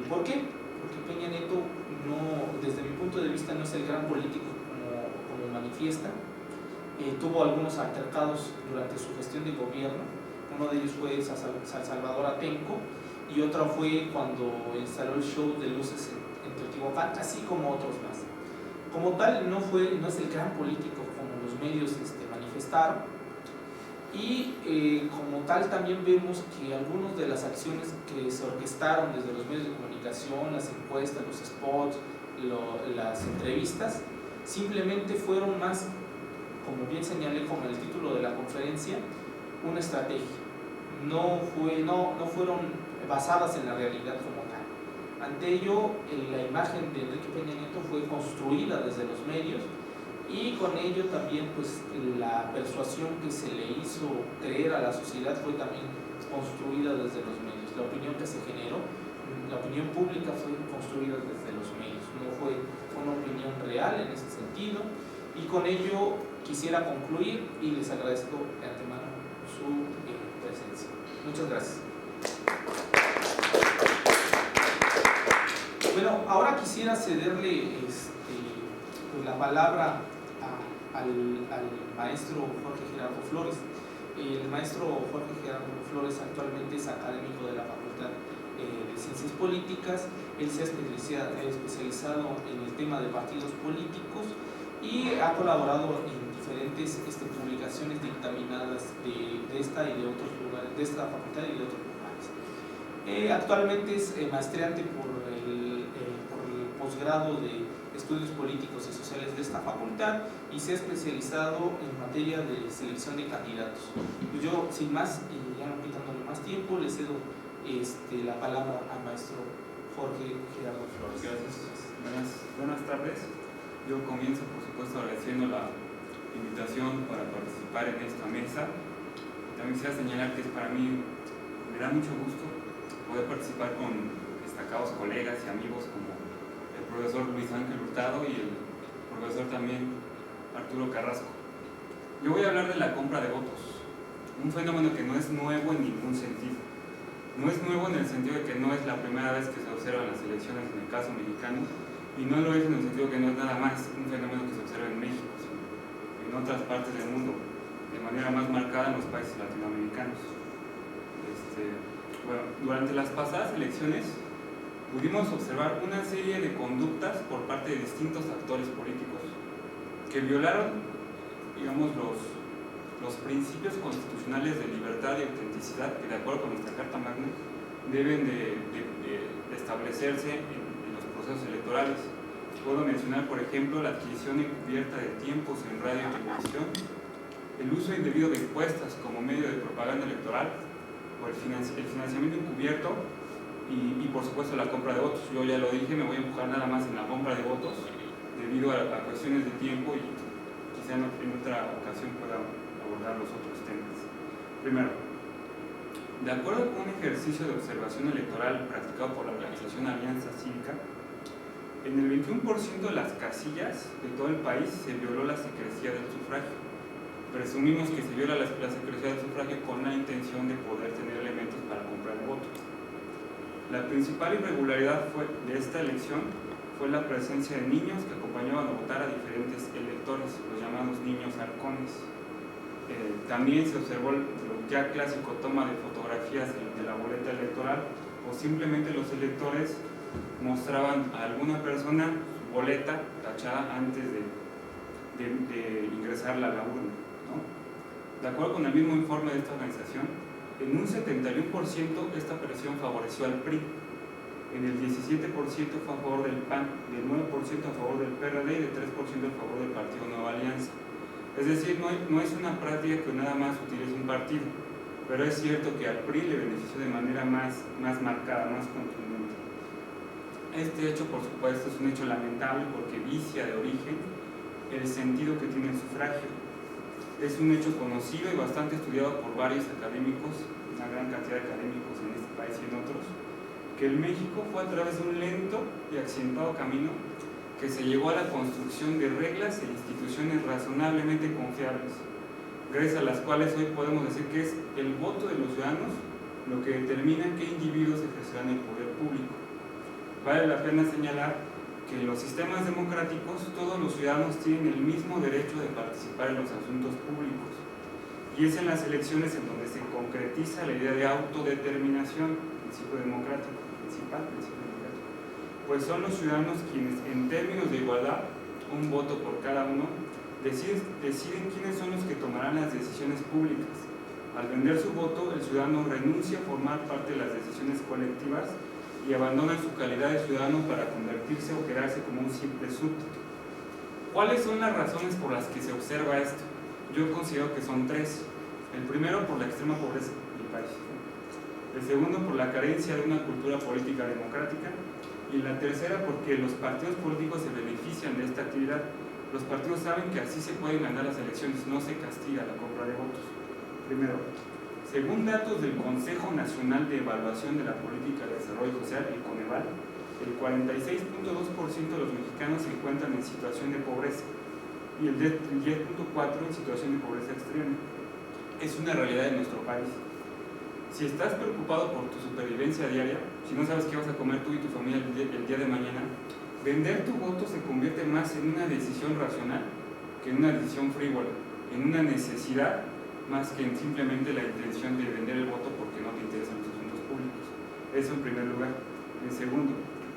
¿Por qué? Porque Peña Nieto, desde mi punto de vista, no es el gran político como manifiesta. Tuvo algunos altercados durante su gestión de gobierno. Uno de ellos fue San Salvador Atenco y otro fue cuando instaló el show de luces en Teotihuacán, así como otros más. Como tal, no es el gran político como los medios manifestaron, y como tal también vemos que algunas de las acciones que se orquestaron desde los medios de comunicación, las encuestas, los spots, las entrevistas, simplemente fueron más, como bien señalé como el título de la conferencia, una estrategia. No fueron basadas en la realidad como tal. Ante ello, la imagen de Enrique Peña Nieto fue construida desde los medios, y con ello también pues la persuasión que se le hizo creer a la sociedad fue también construida desde los medios. La opinión que se generó, la opinión pública fue construida desde los medios, no fue una opinión real en ese sentido. Y con ello quisiera concluir y les agradezco de antemano su presencia. Muchas gracias. Bueno, ahora quisiera cederle pues la palabra al maestro Jorge Gerardo Flores. El maestro Jorge Gerardo Flores actualmente es académico de la Facultad de Ciencias Políticas. Él se ha especializado en el tema de partidos políticos y ha colaborado en diferentes publicaciones dictaminadas de esta y de otros lugares, de esta facultad y de otros lugares. Actualmente es maestreante por el posgrado de Estudios Políticos y Sociales de esta facultad y se ha especializado en materia de selección de candidatos. Pues yo, sin más, y ya no quitándole más tiempo, le cedo la palabra al maestro Jorge Gerardo Flores. Gracias. Buenas tardes. Yo comienzo, por supuesto, agradeciendo la invitación para participar en esta mesa. También quisiera señalar que para mí me da mucho gusto poder participar con destacados colegas y amigos como el profesor Luis Ángel Hurtado y el profesor también Arturo Carrasco. Yo voy a hablar de la compra de votos, un fenómeno que no es nuevo en ningún sentido. No es nuevo en el sentido de que no es la primera vez que se observan las elecciones en el caso mexicano, y no lo es en el sentido que no es nada más un fenómeno que se observa en México, sino en otras partes del mundo, de manera más marcada en los países latinoamericanos. Bueno, durante las pasadas elecciones pudimos observar una serie de conductas por parte de distintos actores políticos que violaron, digamos, los principios constitucionales de libertad y autenticidad que, de acuerdo con nuestra Carta Magna, deben de establecerse en los procesos electorales. Puedo mencionar, por ejemplo, la adquisición encubierta de tiempos en radio y televisión, el uso indebido de encuestas como medio de propaganda electoral, o el financiamiento encubierto y por supuesto la compra de votos. Yo ya lo dije, me voy a enfocar nada más en la compra de votos debido a cuestiones de tiempo, y quizá en otra ocasión pueda abordar los otros temas. Primero, de acuerdo con un ejercicio de observación electoral practicado por la organización Alianza Cívica, en el 21% de las casillas de todo el país se violó la secrecía del sufragio. Presumimos que se viola la secrecía del sufragio con la intención de poder tener elementos para comprar el voto. La principal irregularidad de esta elección fue la presencia de niños que acompañaban a votar a diferentes electores, los llamados niños halcones. También se observó el ya clásico toma de fotografías de la boleta electoral, o simplemente los electores mostraban a alguna persona su boleta tachada antes de ingresarla a la urna, ¿no? De acuerdo con el mismo informe de esta organización, en un 71% esta presión favoreció al PRI, en el 17% fue a favor del PAN, del 9% a favor del PRD y del 3% a favor del Partido Nueva Alianza. Es decir, no es una práctica que nada más utilice un partido, pero es cierto que al PRI le benefició de manera más marcada, más contundente. Este hecho, por supuesto, es un hecho lamentable porque vicia de origen el sentido que tiene el sufragio. Es un hecho conocido y bastante estudiado por varios académicos, una gran cantidad de académicos en este país y en otros, que el México fue a través de un lento y accidentado camino que se llegó a la construcción de reglas e instituciones razonablemente confiables, gracias a las cuales hoy podemos decir que es el voto de los ciudadanos lo que determina qué individuos ejercerán el poder público. Vale la pena señalar que en los sistemas democráticos todos los ciudadanos tienen el mismo derecho de participar en los asuntos públicos, y es en las elecciones en donde se concretiza la idea de autodeterminación, principio democrático, principal principio democrático, pues son los ciudadanos quienes, en términos de igualdad, un voto por cada uno, deciden quiénes son los que tomarán las decisiones públicas. Al vender su voto, el ciudadano renuncia a formar parte de las decisiones colectivas y abandona su calidad de ciudadano para convertirse o quedarse como un simple súbdito. ¿Cuáles son las razones por las que se observa esto? Yo considero que son tres. El primero, por la extrema pobreza del país. El segundo, por la carencia de una cultura política democrática. Y la tercera, porque los partidos políticos se benefician de esta actividad. Los partidos saben que así se pueden ganar las elecciones, no se castiga la compra de votos. Primero, según datos del Consejo Nacional de Evaluación de la Política de Desarrollo Social, el Coneval, el 46.2% de los mexicanos se encuentran en situación de pobreza y el 10.4% en situación de pobreza extrema. Es una realidad en nuestro país. Si estás preocupado por tu supervivencia diaria, si no sabes qué vas a comer tú y tu familia el día de mañana, vender tu voto se convierte más en una decisión racional que en una decisión frívola, en una necesidad más que en simplemente la intención de vender el voto porque no te interesan los asuntos públicos. Eso en primer lugar. En segundo,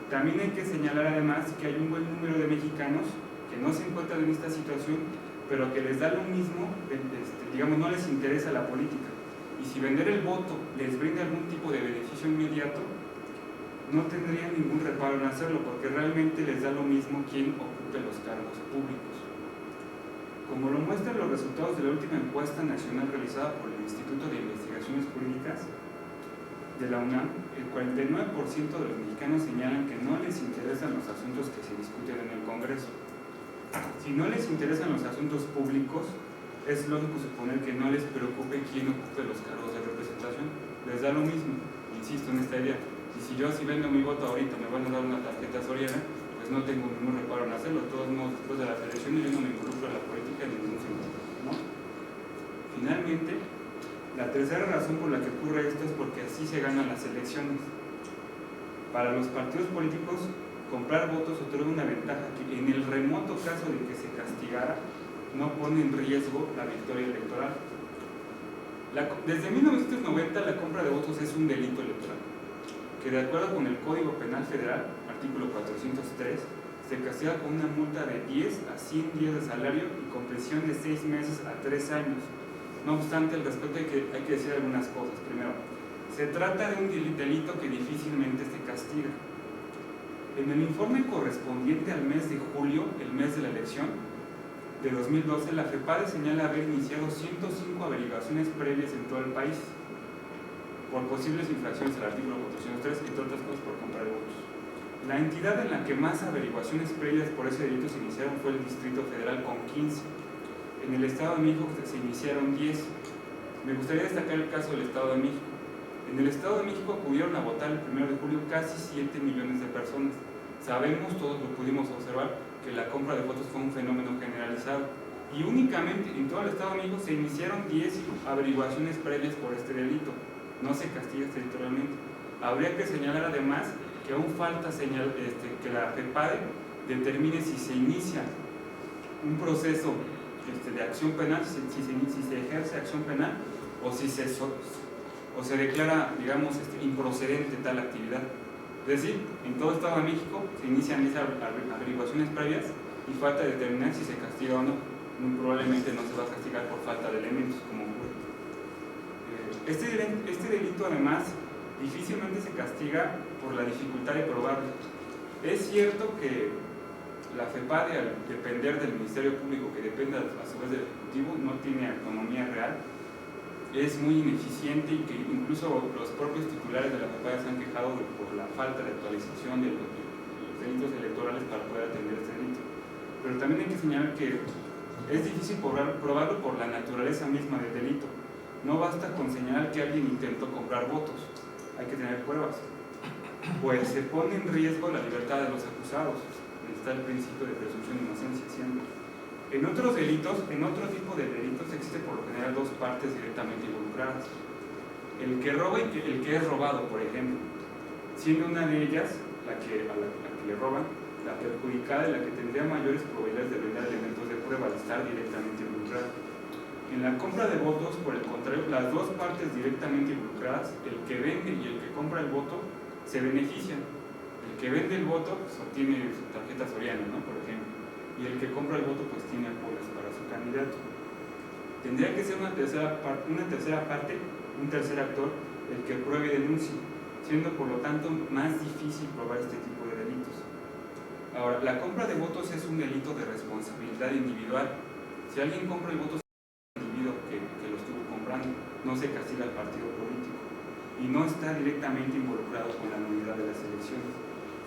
también hay que señalar además que hay un buen número de mexicanos que no se encuentran en esta situación, pero que les da lo mismo, digamos, no les interesa la política. Y si vender el voto les brinda algún tipo de beneficio inmediato, no tendrían ningún reparo en hacerlo, porque realmente les da lo mismo quién ocupe los cargos públicos. Como lo muestran los resultados de la última encuesta nacional realizada por el Instituto de Investigaciones Jurídicas de la UNAM, el 49% de los mexicanos señalan que no les interesan los asuntos que se discuten en el Congreso. Si no les interesan los asuntos públicos, es lógico suponer que no les preocupe quién ocupe los cargos de representación. Les da lo mismo, insisto en esta idea. Y si yo vendo mi voto ahorita, me van a dar una tarjeta Soriana, pues no tengo ningún reparo en hacerlo. De todos modos, después de las elecciones yo no me involucro en la política en ningún sentido, ¿no? Finalmente, la tercera razón por la que ocurre esto es porque así se ganan las elecciones. Para los partidos políticos, comprar votos otorga una ventaja que, en el remoto caso de que se castigara, no pone en riesgo la victoria electoral. Desde 1990 la compra de votos es un delito electoral, que de acuerdo con el Código Penal Federal, artículo 403, se castiga con una multa de 10 a 100 días de salario y con prisión de 6 meses a 3 años. No obstante, al respecto hay que decir algunas cosas. Primero, se trata de un delito que difícilmente se castiga. En el informe correspondiente al mes de julio, el mes de la elección de 2012, la FEPADE señala haber iniciado 105 averiguaciones previas en todo el país por posibles infracciones al artículo 403, entre otras cosas por compra de votos. La entidad en la que más averiguaciones previas por ese delito se iniciaron fue el Distrito Federal, con 15. En el Estado de México se iniciaron 10. Me gustaría destacar el caso del Estado de México. En el Estado de México acudieron a votar el 1 de julio casi 7 millones de personas. Sabemos, todos lo pudimos observar, que la compra de votos fue un fenómeno generalizado. Y únicamente en todo el Estado de México se iniciaron 10 averiguaciones previas por este delito. No se castiga territorialmente. Habría que señalar además que aún falta que la FEPADE determine si se inicia un proceso de acción penal, si se ejerce acción penal o si se declara, digamos, improcedente tal actividad. Es decir, en todo el Estado de México se inician esas averiguaciones previas y falta determinar si se castiga o no. Muy probablemente no se va a castigar por falta de elementos, como ocurre. Este delito, además, difícilmente se castiga por la dificultad de probarlo. Es cierto que la FEPADE, al depender del Ministerio Público, que depende a su vez del ejecutivo, no tiene autonomía real, es muy ineficiente y que incluso los propios titulares de la FEPADE se han quejado por la falta de actualización de los delitos electorales para poder atender este delito. Pero también hay que señalar que es difícil probarlo por la naturaleza misma del delito. No basta con señalar que alguien intentó comprar votos, hay que tener pruebas, pues se pone en riesgo la libertad de los acusados. Está el principio de presunción de inocencia siempre. En otros delitos, en otro tipo de delitos existe por lo general dos partes directamente involucradas: el que roba y el que es robado, por ejemplo, siendo una de ellas a la que le roban la perjudicada y la que tendría mayores probabilidades de brindar elementos de prueba al estar directamente involucrada. En la compra de votos, por el contrario, las dos partes directamente involucradas, el que vende y el que compra el voto, se benefician. El que vende el voto pues, obtiene su tarjeta Soriana, ¿no? Por ejemplo, y el que compra el voto pues tiene apoyos para su candidato. Tendría que ser una tercera parte, un tercer actor, el que pruebe y denuncie, siendo por lo tanto más difícil probar este tipo de delitos. Ahora, la compra de votos es un delito de responsabilidad individual. Si alguien compra el voto, es el individuo que lo estuvo comprando, no se castiga al partido político y no está directamente involucrado con la nulidad de las elecciones.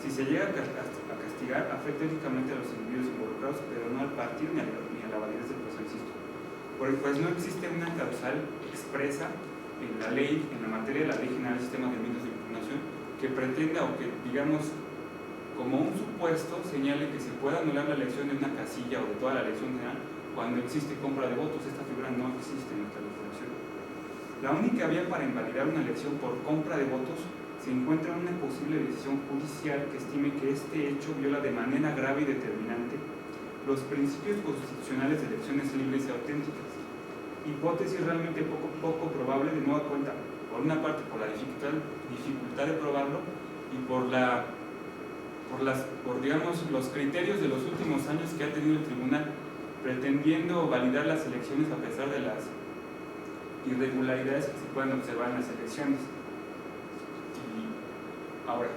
Si se llega a castigar, afecta únicamente a los individuos involucrados, pero no al partido ni a la validez del proceso. Pues no existe una causal expresa en la ley, en la materia de la Ley General del Sistema de Medios de Impugnación, que pretenda o que, digamos, como un supuesto, señale que se pueda anular la elección de una casilla o de toda la elección general cuando existe compra de votos. Esta figura no existe en nuestra legislación. La única vía para invalidar una elección por compra de votos se encuentra en una posible decisión judicial que estime que este hecho viola de manera grave y determinante los principios constitucionales de elecciones libres y auténticas. Hipótesis realmente poco probable, de nueva cuenta, por una parte por la dificultad de probarlo y por digamos, los criterios de los últimos años que ha tenido el tribunal, pretendiendo validar las elecciones a pesar de las irregularidades que se pueden observar en las elecciones. Y ahora,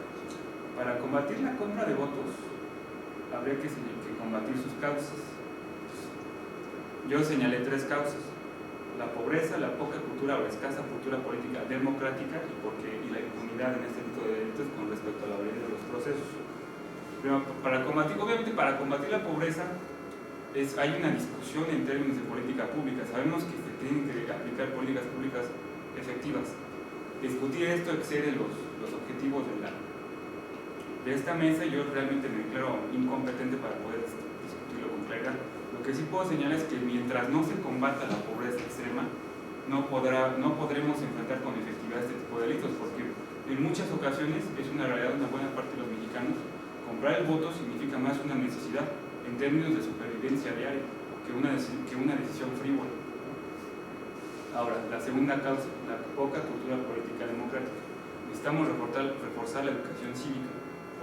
para combatir la compra de votos, habría que combatir sus causas. Yo señalé tres causas: la pobreza, la poca cultura o la escasa cultura política democrática y la impunidad en este tipo de delitos con respecto a la validez de los procesos. Pero obviamente para combatir la pobreza hay una discusión en términos de política pública. Sabemos que se tienen que aplicar políticas públicas efectivas. Discutir esto excede los objetivos de esta mesa y yo realmente me declaro incompetente para poder discutirlo con claridad. Lo que sí puedo señalar es que mientras no se combata la pobreza extrema, no podremos enfrentar con efectividad este tipo de delitos, porque en muchas ocasiones es una realidad de una buena parte de los mexicanos. Comprar el voto significa más una necesidad en términos de supervivencia diaria que una decisión frívola. Ahora, la segunda causa, la poca cultura política democrática. Necesitamos reforzar la educación cívica,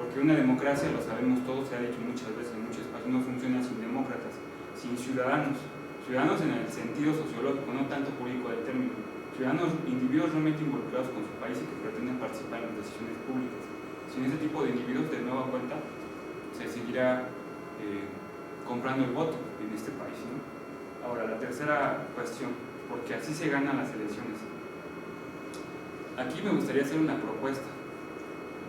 porque una democracia, lo sabemos todos, se ha dicho muchas veces en muchos espacios, no funciona sin demócratas, sin ciudadanos. Ciudadanos en el sentido sociológico, no tanto jurídico del término. Ciudadanos, individuos realmente involucrados con su país y que pretenden participar en las decisiones públicas. Sin ese tipo de individuos, de nueva cuenta, se seguirá comprando el voto en este país, ¿no? Ahora, la tercera cuestión, porque así se ganan las elecciones. Aquí me gustaría hacer una propuesta.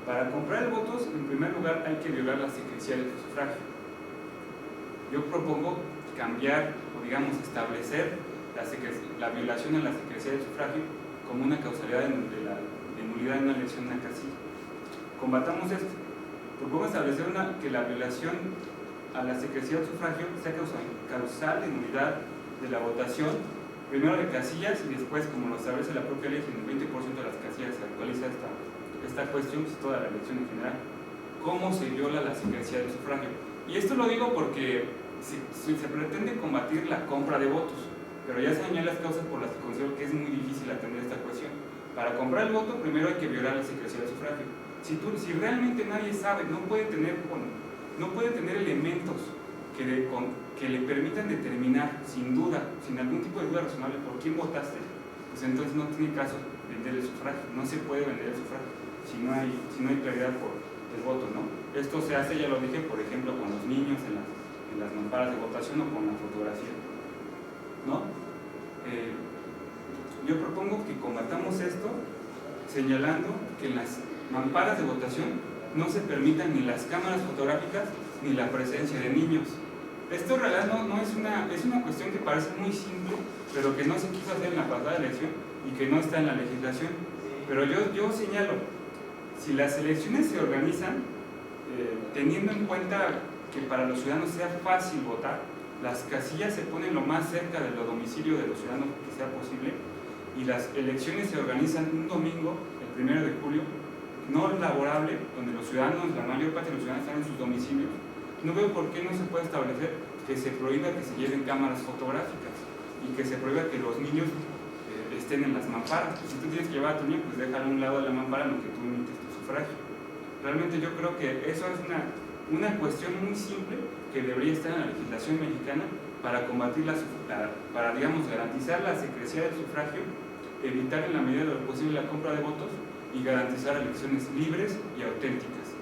Para comprar el voto, en primer lugar, hay que violar la secrecía del sufragio. Yo propongo cambiar, o digamos, establecer la violación a la secrecía del sufragio como una causalidad de nulidad en una elección, en una casilla. Combatamos esto. Propongo establecer que la violación a la secrecía del sufragio sea causal de nulidad de la votación, primero de casillas y después, como lo establece la propia ley, en el 20% de las casillas se actualiza esta cuestión, pues toda la elección en general. ¿Cómo se viola la secrecía del sufragio? Y esto lo digo porque se pretende combatir la compra de votos, pero ya señalé las causas por las que considero que es muy difícil atender esta cuestión. Para comprar el voto, primero hay que violar la secrecía del sufragio. Si realmente nadie sabe, no puede tener elementos que le permitan determinar sin duda, sin algún tipo de duda razonable por quién votaste, pues entonces no tiene caso vender el sufragio. No se puede vender el sufragio si no hay claridad por el voto, ¿no? Esto se hace, ya lo dije, por ejemplo, con los niños en las mamparas de votación o con la fotografía. ¿no? Yo propongo que combatamos esto señalando que en las mamparas de votación no se permitan ni las cámaras fotográficas ni la presencia de niños. Esto en realidad no es una cuestión que parece muy simple, pero que no se quiso hacer en la pasada elección y que no está en la legislación. Pero yo señalo, si las elecciones se organizan teniendo en cuenta que para los ciudadanos sea fácil votar, las casillas se ponen lo más cerca de los domicilios de los ciudadanos que sea posible, y las elecciones se organizan un domingo, el 1 de julio, no laborable, donde los ciudadanos, la mayor parte de los ciudadanos están en sus domicilios. No veo por qué no se puede establecer que se prohíba que se lleven cámaras fotográficas y que se prohíba que los niños estén en las mamparas. Si tú tienes que llevar a tu niño, pues déjalo a un lado de la mampara en lo que tú emites tu sufragio. Realmente yo creo que eso es una cuestión muy simple que debería estar en la legislación mexicana para combatir para digamos, garantizar la secrecía del sufragio, evitar en la medida de lo posible la compra de votos y garantizar elecciones libres y auténticas.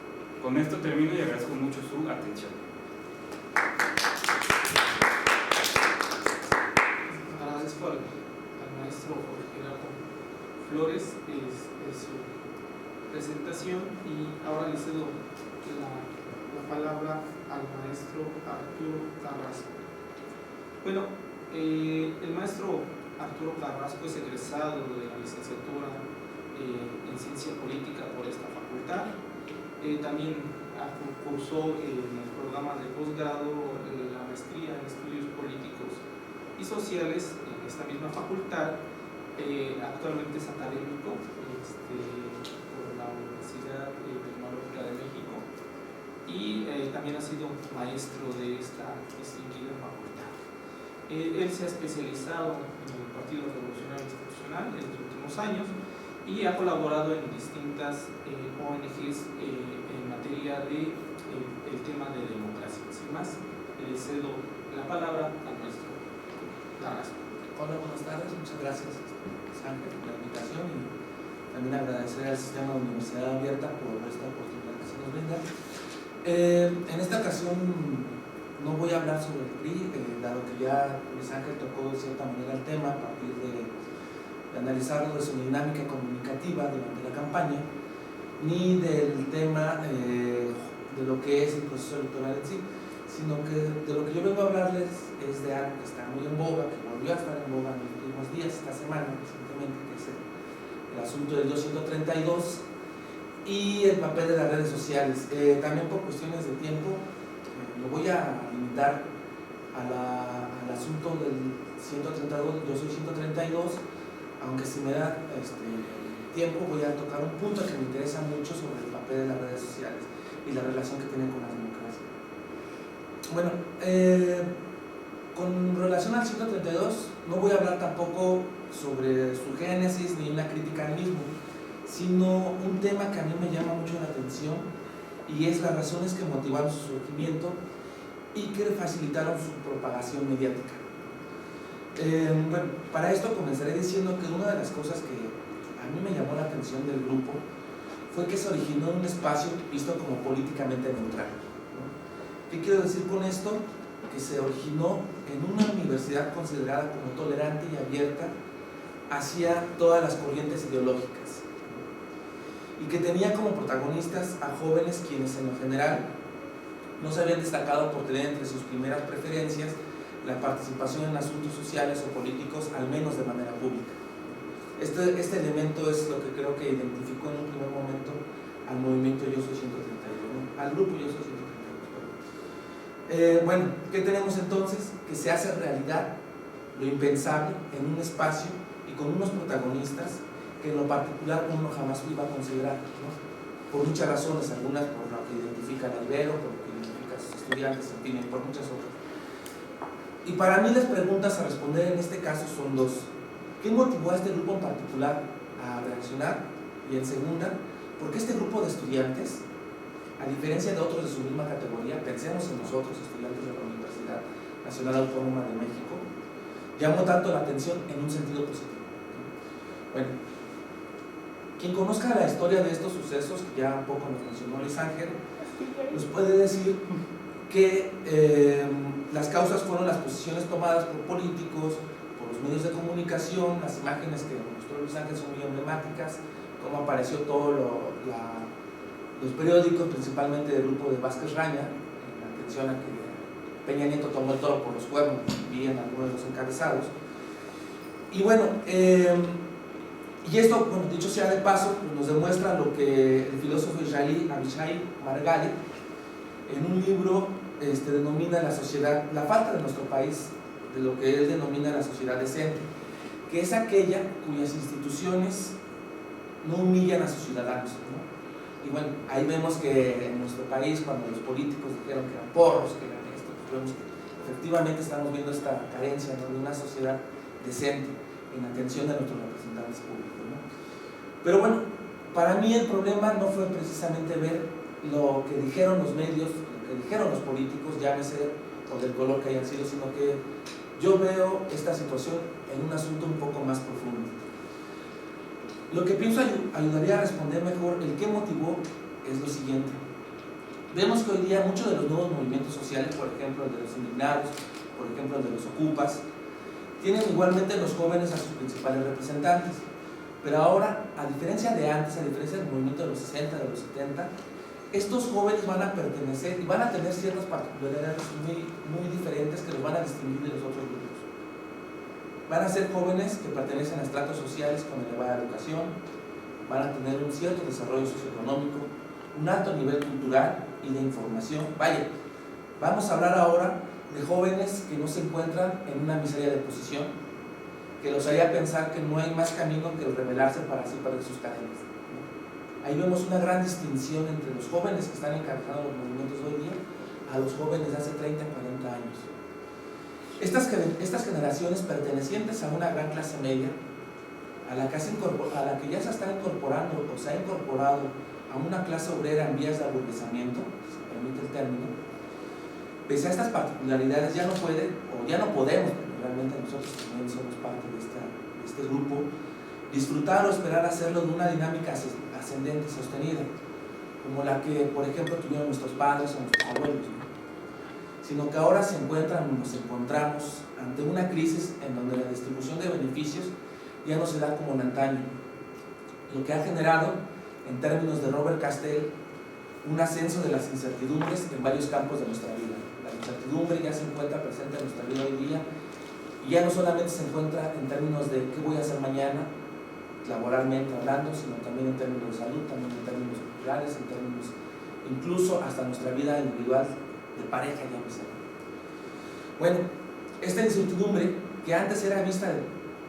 Con esto termino y agradezco mucho su atención. Agradezco al maestro Jorge Gerardo Flores su presentación, y ahora le cedo la palabra al maestro Arturo Carrasco. Bueno, el maestro Arturo Carrasco es egresado de la licenciatura en Ciencia Política por esta facultad. También cursó en el programa de posgrado la maestría en Estudios Políticos y Sociales en esta misma facultad. Actualmente es académico por la Universidad Tecnológica de México, y también ha sido maestro de esta distinguida facultad. Él se ha especializado en el Partido Revolucionario Institucional en los últimos años y ha colaborado en distintas ONGs en materia de el tema de democracia. Sin más, le cedo la palabra al maestro Carrasco. Hola, buenas tardes, muchas gracias Ángel por la invitación, y también agradecer al Sistema de Universidad Abierta por esta oportunidad que se nos brinda. En esta ocasión no voy a hablar sobre el PRI, dado que ya Luis Ángel tocó de cierta manera el tema a partir de analizarlo de su dinámica comunicativa durante la campaña, ni del tema de lo que es el proceso electoral en sí, sino que de lo que yo vengo a hablarles es de algo que está muy en boga, que volvió a estar en boga en los últimos días, esta semana recientemente, que es el asunto del 232 y el papel de las redes sociales. También por cuestiones de tiempo lo voy a limitar al asunto del 132, yo soy 132, aunque si me da tiempo voy a tocar un punto que me interesa mucho sobre el papel de las redes sociales y la relación que tienen con la democracia. Bueno, con relación al 132 no voy a hablar tampoco sobre su génesis ni una crítica al mismo, sino un tema que a mí me llama mucho la atención, y es las razones que motivaron su surgimiento y que facilitaron su propagación mediática. Bueno, para esto comenzaré diciendo que una de las cosas que a mí me llamó la atención del grupo fue que se originó en un espacio visto como políticamente neutral, ¿no? ¿Qué quiero decir con esto? Que se originó en una universidad considerada como tolerante y abierta hacia todas las corrientes ideológicas, ¿no? Y que tenía como protagonistas a jóvenes quienes en lo general no se habían destacado por tener entre sus primeras preferencias la participación en asuntos sociales o políticos, al menos de manera pública. Este elemento es lo que creo que identificó en un primer momento al movimiento Yo Soy 132, ¿no? Al grupo Yo Soy 132. Bueno, ¿qué tenemos entonces? Que se hace realidad lo impensable en un espacio y con unos protagonistas que en lo particular uno jamás iba a considerar, ¿no? Por muchas razones, algunas por lo que identifica al Ibero, por lo que identifica a sus estudiantes, en fin, y por muchas otras. Y para mí las preguntas a responder en este caso son dos. ¿Qué motivó a este grupo en particular a reaccionar? Y en segunda, ¿por qué este grupo de estudiantes, a diferencia de otros de su misma categoría, pensemos en nosotros, estudiantes de la Universidad Nacional Autónoma de México, llamó tanto la atención en un sentido positivo? Bueno, quien conozca la historia de estos sucesos, que ya un poco nos mencionó Luis Ángel, nos puede decir que las causas fueron las posiciones tomadas por políticos, por los medios de comunicación, las imágenes que mostró Luis Ángel son muy emblemáticas, cómo apareció todo los periódicos, principalmente del grupo de Vázquez Raña, en atención a que Peña Nieto tomó el toro por los cuernos, vi en algunos de los encabezados. Y bueno, y esto, bueno, dicho sea de paso, pues nos demuestra lo que el filósofo israelí Avishai Margali en un libro denomina la sociedad, la falta de nuestro país, de lo que él denomina la sociedad decente, que es aquella cuyas instituciones no humillan a sus ciudadanos, ¿no? Y bueno, ahí vemos que en nuestro país, cuando los políticos dijeron que eran porros, que eran esto, pues vemos que efectivamente estamos viendo esta carencia, ¿no?, de una sociedad decente en atención de nuestros representantes públicos, ¿no? Pero bueno, para mí el problema no fue precisamente ver lo que dijeron los medios, lo que dijeron los políticos, llámese o del color que hayan sido, sino que yo veo esta situación en un asunto un poco más profundo. Lo que pienso ayudaría a responder mejor el qué motivó es lo siguiente. Vemos que hoy día muchos de los nuevos movimientos sociales, por ejemplo el de los indignados, por ejemplo el de los ocupas, tienen igualmente los jóvenes a sus principales representantes. Pero ahora, a diferencia de antes, a diferencia del movimiento de los 60, de los 70, estos jóvenes van a pertenecer y van a tener ciertas particularidades muy diferentes que los van a distinguir de los otros grupos. Van a ser jóvenes que pertenecen a estratos sociales con elevada educación, van a tener un cierto desarrollo socioeconómico, un alto nivel cultural y de información. Vaya, vamos a hablar ahora de jóvenes que no se encuentran en una miseria de posición, que los haría pensar que no hay más camino que el rebelarse para así perder sus cadenas. Ahí vemos una gran distinción entre los jóvenes que están encabezando los movimientos de hoy día a los jóvenes de hace 30, 40 años. Estas generaciones pertenecientes a una gran clase media, a la que ya se está incorporando o se ha incorporado a una clase obrera en vías de aburguesamiento, si se permite el término, pese a estas particularidades ya no puede o ya no podemos, porque realmente nosotros también somos parte de este grupo, disfrutar o esperar hacerlo de una dinámica ascendente, sostenida, como la que, por ejemplo, tuvieron nuestros padres o nuestros abuelos, ¿no? Sino que ahora nos encontramos ante una crisis en donde la distribución de beneficios ya no se da como en antaño, lo que ha generado, en términos de Robert Castell, un ascenso de las incertidumbres en varios campos de nuestra vida. La incertidumbre ya se encuentra presente en nuestra vida hoy día y ya no solamente se encuentra en términos de qué voy a hacer mañana, laboralmente hablando, sino también en términos de salud, también en términos culturales, en términos incluso hasta nuestra vida individual de pareja, ya no sé. Bueno, esta incertidumbre que antes era vista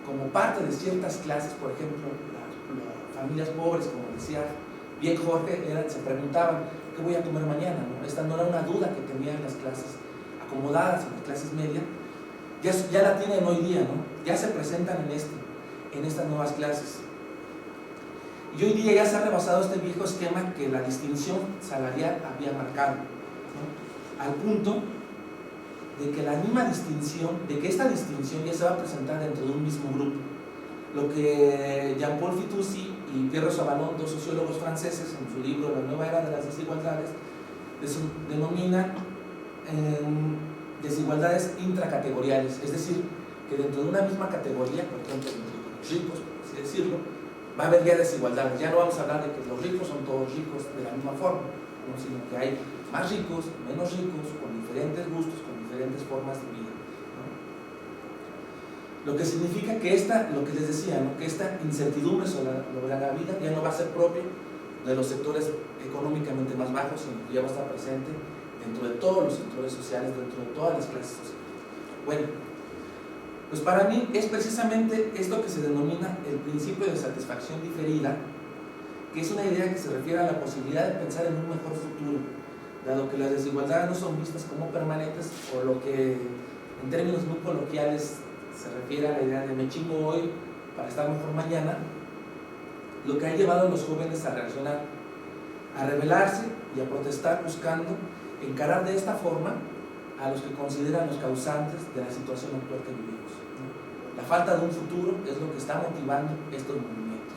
como parte de ciertas clases, por ejemplo, las familias pobres, como decía bien Jorge, se preguntaban ¿qué voy a comer mañana? ¿No? Esta no era una duda que tenían las clases acomodadas, las clases medias, ya la tienen hoy día, ¿no? Ya se presentan en estas nuevas clases. Y hoy día ya se ha rebasado este viejo esquema que la distinción salarial había marcado, ¿no? Al punto de que esta distinción ya se va a presentar dentro de un mismo grupo. Lo que Jean-Paul Fitoussi y Pierre Sabanon, dos sociólogos franceses, en su libro La nueva era de las desigualdades, denominan desigualdades intracategoriales, es decir, que dentro de una misma categoría, por ejemplo, los ricos, por así decirlo, va a haber ya desigualdades. Ya no vamos a hablar de que los ricos son todos ricos de la misma forma, ¿no? Sino que hay más ricos, menos ricos, con diferentes gustos, con diferentes formas de vida, ¿no? Lo que significa que lo que les decía, ¿no?, que esta incertidumbre sobre la vida ya no va a ser propia de los sectores económicamente más bajos, sino que ya va a estar presente dentro de todos los sectores sociales, dentro de todas las clases sociales. Bueno, pues para mí es precisamente esto que se denomina el principio de satisfacción diferida, que es una idea que se refiere a la posibilidad de pensar en un mejor futuro, dado que las desigualdades no son vistas como permanentes, o lo que en términos muy coloquiales se refiere a la idea de me chingo hoy para estar mejor mañana, lo que ha llevado a los jóvenes a reaccionar, a rebelarse y a protestar, buscando encarar de esta forma a los que consideran los causantes de la situación actual que vivimos, ¿no? La falta de un futuro es lo que está motivando estos movimientos.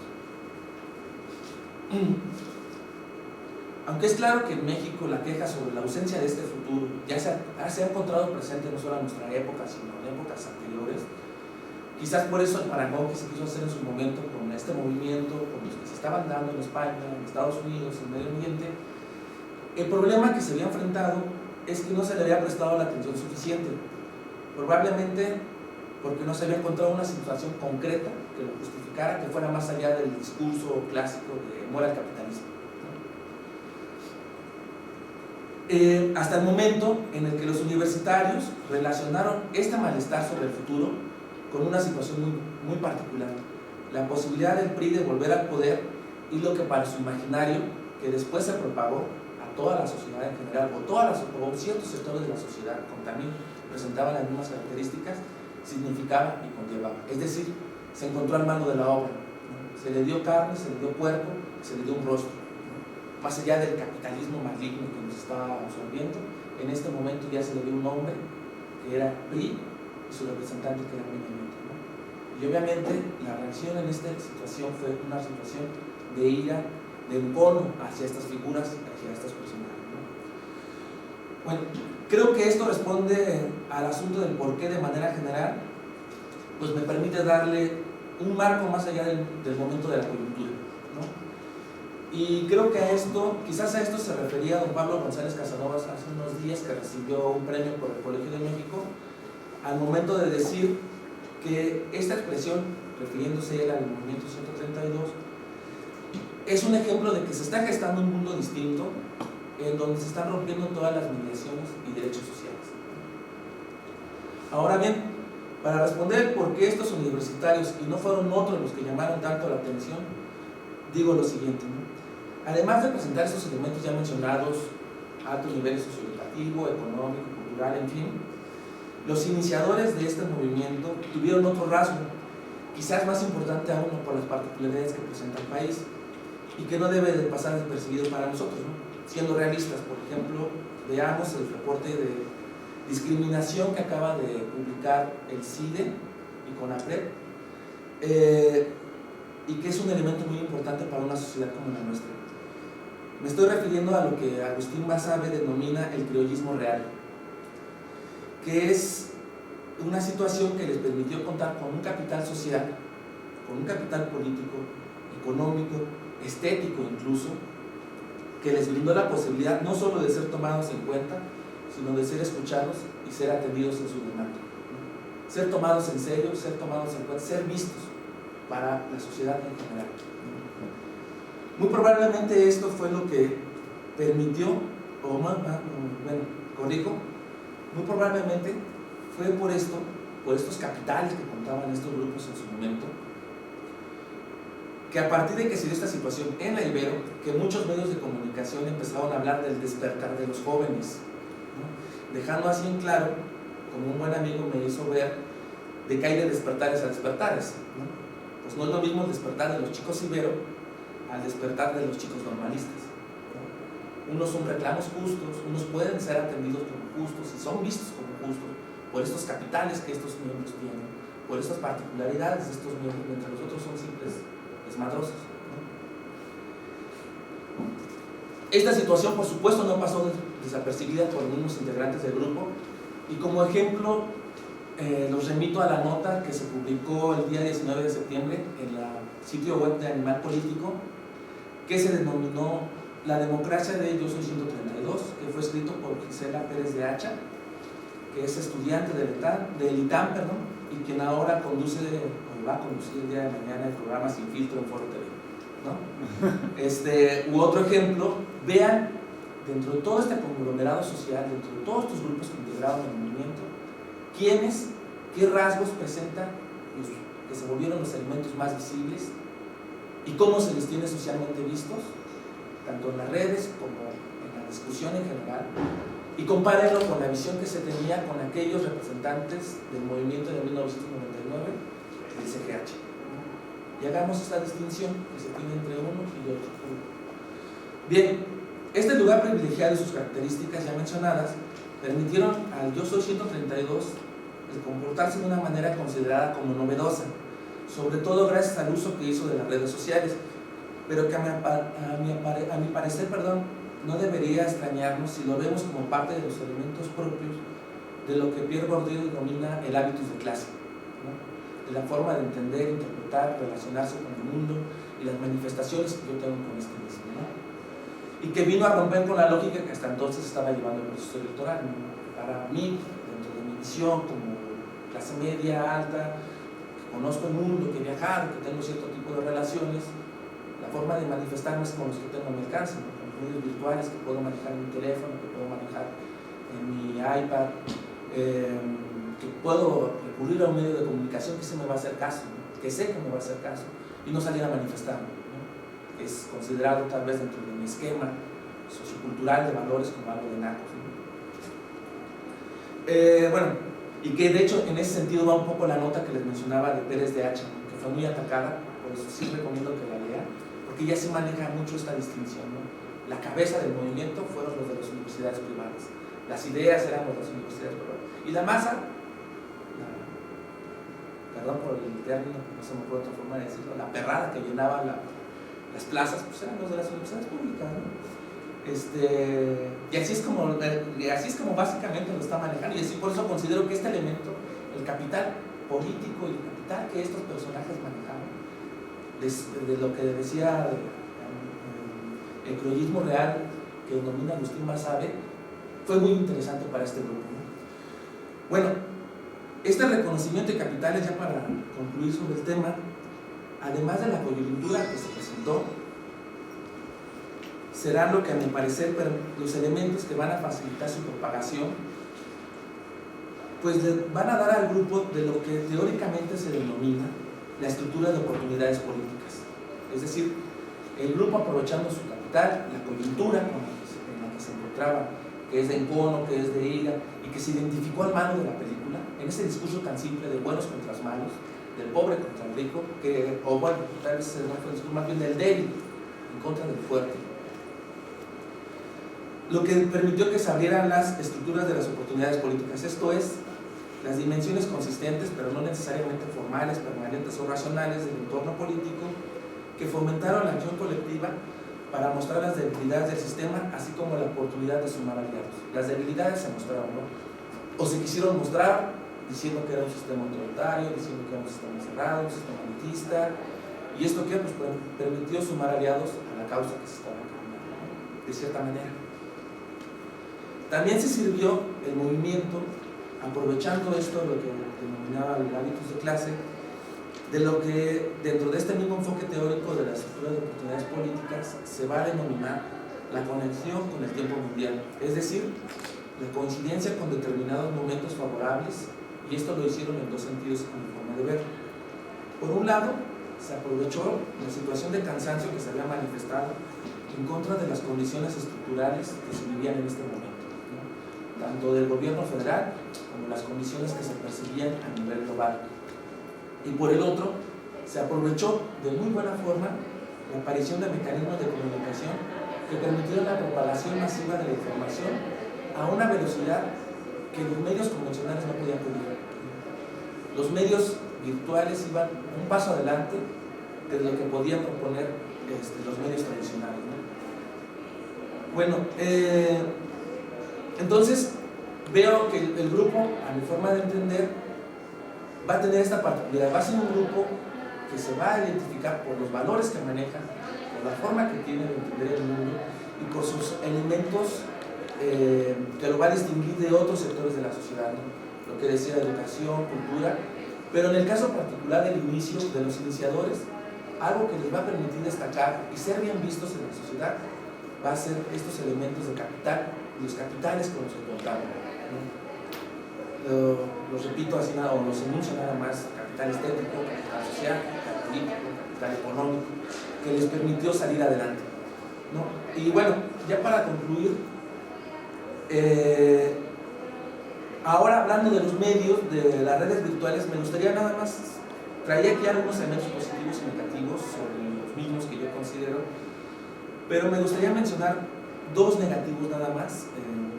Aunque es claro que en México la queja sobre la ausencia de este futuro ya se ha encontrado presente no solo en nuestra época, sino en épocas anteriores, quizás por eso el parangón que se quiso hacer en su momento con este movimiento, con los que se estaban dando en España, en Estados Unidos, en Medio Oriente, el problema que se había enfrentado es que no se le había prestado la atención suficiente, probablemente porque no se había encontrado una situación concreta que lo justificara, que fuera más allá del discurso clásico de muera el capitalismo. Hasta el momento en el que los universitarios relacionaron este malestar sobre el futuro con una situación muy particular, la posibilidad del PRI de volver al poder y lo que para su imaginario, que después se propagó a toda la sociedad en general, o ciertos sectores de la sociedad con también presentaban las mismas características, significaba y conllevaba. Es decir, se encontró al mano de la obra, ¿no? Se le dio carne, se le dio cuerpo, se le dio un rostro, ¿no? Más allá del capitalismo maligno que nos está absorbiendo, en este momento ya se le dio un nombre que era PRI y su representante que era Peña Nieto, ¿no? Y obviamente la reacción en esta situación fue una situación de ira, de encono hacia estas figuras, hacia estos personajes, ¿no? Bueno, creo que esto responde al asunto del por qué de manera general, pues me permite darle un marco más allá del momento de la coyuntura, ¿no? Y creo que a esto, quizás a esto se refería don Pablo González Casanovas hace unos días, que recibió un premio por el Colegio de México, al momento de decir que esta expresión, refiriéndose él al movimiento 132, es un ejemplo de que se está gestando un mundo distinto en donde se están rompiendo todas las mediaciones y derechos sociales. Ahora bien, para responder por qué estos universitarios, y no fueron otros los que llamaron tanto la atención, digo lo siguiente, ¿no? Además de presentar estos elementos ya mencionados, altos niveles socioeducativo, económico, cultural, en fin, los iniciadores de este movimiento tuvieron otro rasgo, quizás más importante aún por las particularidades que presenta el país, y que no debe de pasar despercibido para nosotros, ¿no? Siendo realistas, por ejemplo, veamos el reporte de discriminación que acaba de publicar el CIDE y CONAPRED, y que es un elemento muy importante para una sociedad como la nuestra. Me estoy refiriendo a lo que Agustín Basabe denomina el criollismo real, que es una situación que les permitió contar con un capital social, con un capital político, económico, estético incluso, que les brindó la posibilidad no solo de ser tomados en cuenta, sino de ser escuchados y ser atendidos en su demanda, ¿no? Ser tomados en serio, ser tomados en cuenta, ser vistos para la sociedad en general. Muy probablemente esto fue lo que permitió, muy probablemente fue por estos capitales que contaban estos grupos en su momento, que a partir de que se dio esta situación en la Ibero, que muchos medios de comunicación empezaron a hablar del despertar de los jóvenes, ¿no? Dejando así en claro, como un buen amigo me hizo ver, de que hay de despertares a despertares, ¿no? Pues no es lo mismo el despertar de los chicos Ibero al despertar de los chicos normalistas, ¿no? Unos son reclamos justos, unos pueden ser atendidos como justos y son vistos como justos por estos capitales que estos miembros tienen, por estas particularidades de estos miembros, mientras los otros son simples desmadrosos, ¿no? Esta situación, por supuesto, no pasó desapercibida por los mismos integrantes del grupo, y como ejemplo los remito a la nota que se publicó el día 19 de septiembre en el sitio web de Animal Político, que se denominó La democracia de Yo Soy 132, que fue escrito por Gisela Pérez de Hacha, que es estudiante del ITAM, y quien ahora conduce, o va a conducir el día de mañana, el programa Sin Filtro en Foro TV, ¿no? U otro ejemplo, vean dentro de todo este conglomerado social, dentro de todos estos grupos que integraron el movimiento, qué rasgos presentan los que se volvieron los elementos más visibles y cómo se les tiene socialmente vistos, tanto en las redes como en la discusión en general, y compárenlo con la visión que se tenía con aquellos representantes del movimiento de 1999 del CGH. Y hagamos esta distinción que se tiene entre uno y otro. Bien, este lugar privilegiado y sus características ya mencionadas permitieron al Yo Soy 132 el comportarse de una manera considerada como novedosa, sobre todo gracias al uso que hizo de las redes sociales, pero que a mi parecer no debería extrañarnos si lo vemos como parte de los elementos propios de lo que Pierre Bourdieu denomina el hábitus de clase, ¿no? De la forma de entender, interpretar, relacionarse con el mundo y las manifestaciones que yo tengo con este mismo, ¿no? Y que vino a romper con la lógica que hasta entonces estaba llevando el proceso electoral, ¿no? Para mí, dentro de mi visión como clase media, alta, que conozco el mundo, que he viajado, que tengo cierto tipo de relaciones, la forma de manifestarme es con los que tengo a mi alcance, ¿no? Con los medios virtuales que puedo manejar en mi teléfono, que puedo manejar en mi iPad, que puedo recurrir a un medio de comunicación que se me va a hacer caso, ¿no? Que sé que me va a hacer caso, y no salir a manifestarme, ¿no? Es considerado tal vez dentro de mi esquema sociocultural de valores como algo de nacos, ¿no? Bueno, y que de hecho en ese sentido va un poco la nota que les mencionaba de Pérez de Hacha, ¿no? Que fue muy atacada, por eso sí recomiendo que la lean, porque ya se maneja mucho esta distinción, ¿no? La cabeza del movimiento fueron los de las universidades privadas, las ideas eran de las universidades privadas, y la masa, perdón por el término, no se me ocurre otra forma de decirlo, la perrada que llenaba las plazas, pues eran los de las universidades públicas, ¿no? Y así es como básicamente lo está manejando, y así por eso considero que este elemento, el capital político y el capital que estos personajes manejaban, de lo que decía el croyismo real que denomina Agustín Basabe, fue muy interesante para este grupo, ¿no? Bueno, este reconocimiento de capitales, ya para concluir sobre el tema, además de la coyuntura que se presentó, serán lo que a mi parecer los elementos que van a facilitar su propagación, pues le van a dar al grupo de lo que teóricamente se denomina la estructura de oportunidades políticas. Es decir, el grupo aprovechando su capital, la coyuntura en la que se encontraba, que es de encono, que es de ira, y que se identificó al malo de la película, en ese discurso tan simple de buenos contra los malos, del pobre contra el rico, o bueno, tal vez no fue el discurso más bien del débil en contra del fuerte. Lo que permitió que se abrieran las estructuras de las oportunidades políticas, esto es, las dimensiones consistentes, pero no necesariamente formales, permanentes o racionales del entorno político, que fomentaron la acción colectiva para mostrar las debilidades del sistema, así como la oportunidad de sumar aliados. Las debilidades se mostraron, ¿no? O se quisieron mostrar diciendo que era un sistema autoritario, diciendo que era un sistema cerrado, un sistema elitista, y esto que pues, permitió sumar aliados a la causa que se estaba caminando, ¿no? De cierta manera. También se sirvió el movimiento, aprovechando esto, lo que denominaba el hábitus de clase, de lo que dentro de este mismo enfoque teórico de las estructuras de oportunidades políticas se va a denominar la conexión con el tiempo mundial, es decir, la coincidencia con determinados momentos favorables, y esto lo hicieron en dos sentidos a mi forma de ver. Por un lado, se aprovechó la situación de cansancio que se había manifestado en contra de las condiciones estructurales que se vivían en este momento, ¿no? Tanto del gobierno federal como las condiciones que se percibían a nivel global. Y por el otro, se aprovechó de muy buena forma la aparición de mecanismos de comunicación que permitieron la propagación masiva de la información a una velocidad que los medios convencionales no podían cubrir. Los medios virtuales iban un paso adelante de lo que podían proponer los medios tradicionales, ¿no? Bueno, entonces veo que el grupo, a mi forma de entender, va a tener esta particularidad, va a ser un grupo que se va a identificar por los valores que maneja, por la forma que tiene de entender el mundo y por sus elementos que lo va a distinguir de otros sectores de la sociedad, ¿no? Lo que decía educación, cultura, pero en el caso particular del inicio, de los iniciadores, algo que les va a permitir destacar y ser bien vistos en la sociedad va a ser estos elementos de capital, los capitales con los que contamos, ¿no? Los repito así nada, o los enuncio nada más: capital estético, capital social, capital político, capital económico, que les permitió salir adelante, ¿no? Y bueno, ya para concluir, ahora hablando de los medios, de las redes virtuales, me gustaría nada más traía aquí algunos elementos positivos y negativos sobre los mismos que yo considero, pero me gustaría mencionar dos negativos nada más,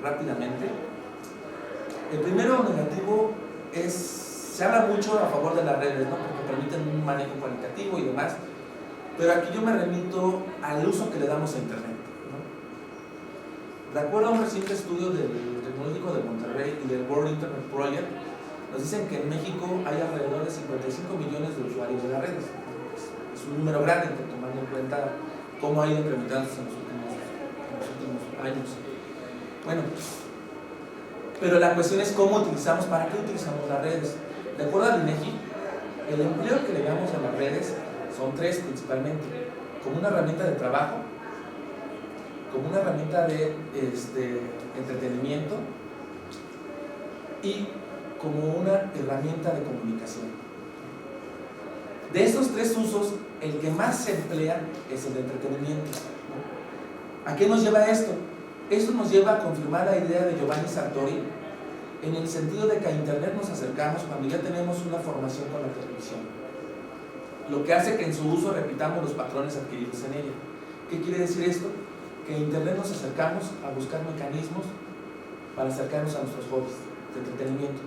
rápidamente. El primero negativo es, se habla mucho a favor de las redes, ¿no? Porque permiten un manejo cualitativo y demás, pero aquí yo me remito al uso que le damos a Internet, ¿no? De acuerdo a un reciente estudio del Tecnológico de Monterrey y del World Internet Project, nos dicen que en México hay alrededor de 55 millones de usuarios de las redes. Es un número grande, tomando en cuenta cómo ha ido incrementándose en los últimos años. Bueno, pero la cuestión es cómo utilizamos, para qué utilizamos las redes. De acuerdo al INEGI, el empleo que le damos a las redes son tres principalmente: como una herramienta de trabajo, como una herramienta de entretenimiento y como una herramienta de comunicación. De estos tres usos, el que más se emplea es el de entretenimiento, ¿no? ¿A qué nos lleva esto? Esto nos lleva a confirmar la idea de Giovanni Sartori, en el sentido de que a Internet nos acercamos cuando ya tenemos una formación con la televisión, lo que hace que en su uso repitamos los patrones adquiridos en ella. ¿Qué quiere decir esto? Que en Internet nos acercamos a buscar mecanismos para acercarnos a nuestros hobbies de entretenimiento.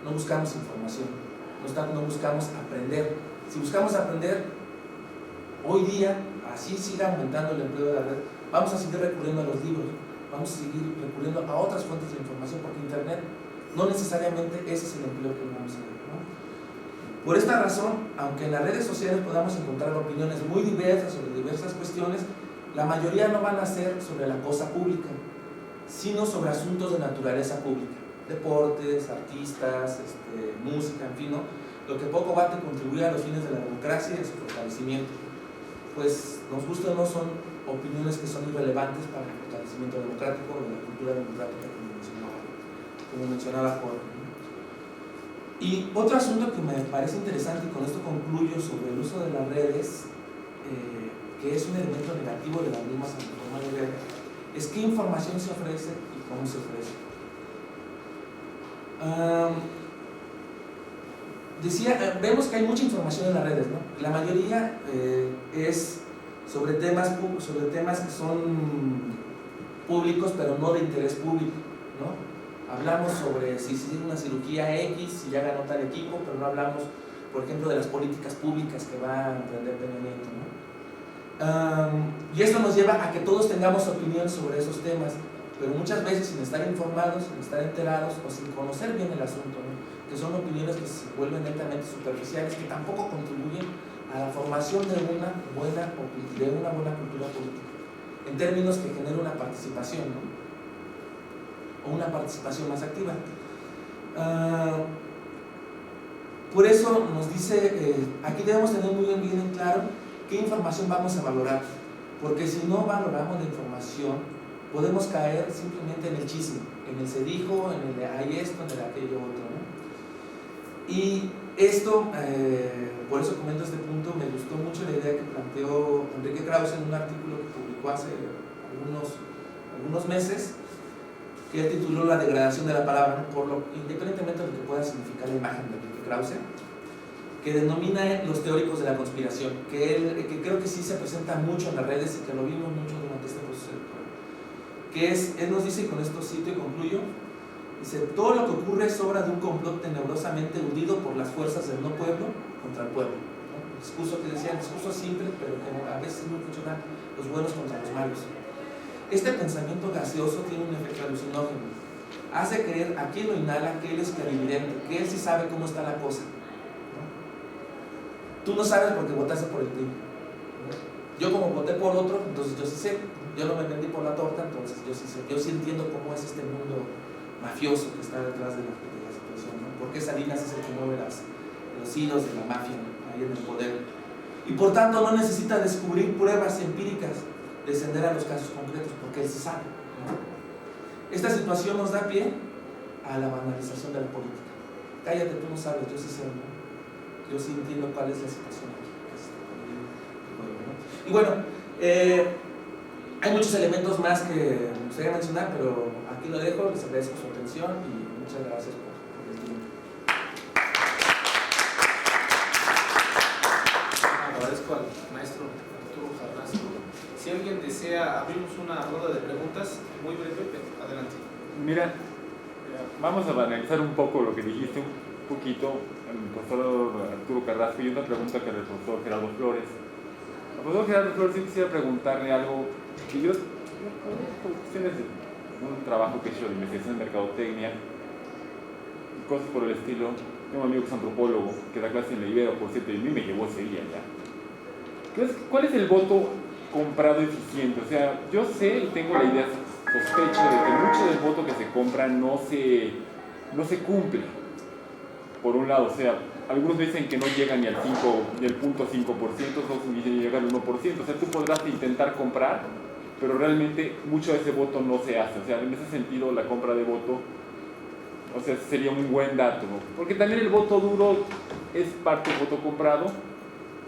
No buscamos información, no buscamos aprender. Si buscamos aprender, hoy día, así siga aumentando el empleo de la red, vamos a seguir recurriendo a los libros, vamos a seguir recurriendo a otras fuentes de información, porque Internet no necesariamente ese es el empleo que vamos a ver, ¿no? Por esta razón, aunque en las redes sociales podamos encontrar opiniones muy diversas sobre diversas cuestiones, la mayoría no van a ser sobre la cosa pública, sino sobre asuntos de naturaleza pública, deportes, artistas, música, en fin, ¿no? Lo que poco va a contribuir a los fines de la democracia y a su fortalecimiento. Pues, nos gusta o no, son opiniones que son irrelevantes para el fortalecimiento democrático o de la cultura democrática, como mencionaba Jorge. Y otro asunto que me parece interesante, y con esto concluyo, sobre el uso de las redes, que es un elemento negativo de las mismas en forma de ver, es qué información se ofrece y cómo se ofrece. Vemos que hay mucha información en las redes, ¿no? La mayoría es sobre temas que son públicos, pero no de interés público, ¿no? Hablamos sobre si se hizo una cirugía X, si ya ganó tal equipo, pero no hablamos, por ejemplo, de las políticas públicas que va a emprender Peña Nieto, ¿no? Y esto nos lleva a que todos tengamos opinión sobre esos temas, pero muchas veces sin estar informados, sin estar enterados o sin conocer bien el asunto, ¿no? Que son opiniones que se vuelven netamente superficiales, que tampoco contribuyen a la formación de una buena cultura política, en términos que genere una participación, ¿no? O una participación más activa. Por eso nos dice, aquí debemos tener muy bien en claro qué información vamos a valorar, porque si no valoramos la información, podemos caer simplemente en el chisme, en el se dijo, en el de hay esto, en el de aquello otro, ¿no? Y esto, por eso comento este punto, me gustó mucho la idea que planteó Enrique Krause en un artículo que publicó hace algunos meses, que él tituló La degradación de la palabra, independientemente de lo que pueda significar la imagen de Enrique Krause, que denomina los teóricos de la conspiración, que creo que sí se presenta mucho en las redes y que lo vimos mucho durante este proceso electoral, que es, él nos dice, y con esto cito y concluyo, dice: todo lo que ocurre es obra de un complot tenebrosamente hundido por las fuerzas del no pueblo contra el pueblo, ¿no? El discurso que decía, el discurso simple, pero que a veces no funciona, los buenos contra los malos. Este pensamiento gaseoso tiene un efecto alucinógeno, hace creer a quien lo inhala que él es clarividente, que él sí sabe cómo está la cosa, ¿no? Tú no sabes porque votaste por el PRI, ¿no? Yo como voté por otro, entonces yo sí sé, yo no me vendí por la torta, entonces yo sí sé, yo sí entiendo cómo es este mundo mafioso que está detrás de la situación, ¿no? Porque Salinas es el que mueve los hilos de la mafia, ¿no? Ahí en el poder, y por tanto no necesita descubrir pruebas empíricas, descender a los casos concretos, porque él se sabe, ¿no? Esta situación nos da pie a la banalización de la política. Cállate, tú no sabes, yo sí sé, ¿no? Yo sí entiendo cuál es la situación aquí, ¿no? Y bueno, hay muchos elementos más que me gustaría mencionar, pero aquí lo dejo. Les agradezco su atención y muchas gracias por el tiempo. Agradezco al maestro Arturo Carrasco. Si alguien desea, abrimos una ronda de preguntas muy breve, pero adelante. Mira, vamos a analizar un poco lo que dijiste, un poquito, el profesor Arturo Carrasco, y una pregunta que el profesor Gerardo Flores. Al profesor Gerardo Flores, yo quisiera preguntarle algo, y yo, por cuestiones ¿no? Un trabajo que he hecho de investigación en mercadotecnia, y cosas por el estilo. Tengo un amigo que es antropólogo, que da clase en la Ibero, por cierto, y a mí me llevó ese día ya. Entonces, ¿cuál es el voto comprado eficiente? O sea, yo sé y tengo la idea, sospecho de que mucho del voto que se compra no se cumple. Por un lado, o sea, algunos dicen que no llega ni al 0.5%, otros dicen que llega al 1%. O sea, tú podrás intentar comprar, pero realmente mucho de ese voto no se hace. O sea, en ese sentido, la compra de voto, o sea, sería un buen dato, ¿no? Porque también el voto duro es parte del voto comprado.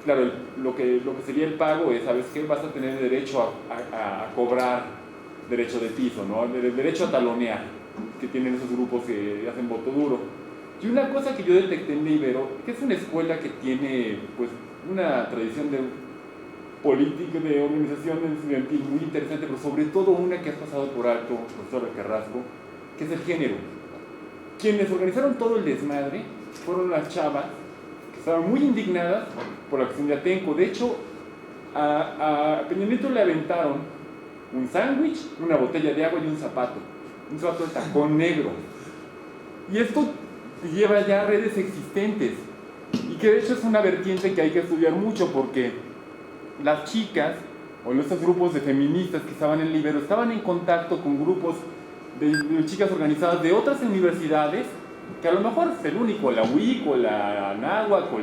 Claro, lo que sería el pago es, ¿sabes qué? Vas a tener derecho a cobrar derecho de piso, ¿no? El derecho a talonear, que tienen esos grupos que hacen voto duro. Y una cosa que yo detecté en la Ibero, que es una escuela que tiene pues una tradición de política, de organización estudiantil muy interesante, pero sobre todo una que has pasado por alto, profesor Carrasco, que es el género. Quienes organizaron todo el desmadre fueron las chavas que estaban muy indignadas por la cuestión de Atenco. De hecho, a Peña Nieto le aventaron un sándwich, una botella de agua y un zapato de tacón negro. Y esto lleva ya redes existentes, y que de hecho es una vertiente que hay que estudiar mucho, porque las chicas o estos grupos de feministas que estaban en el Ibero estaban en contacto con grupos de chicas organizadas de otras universidades, que a lo mejor es el único, la UIC o la Anáhuac o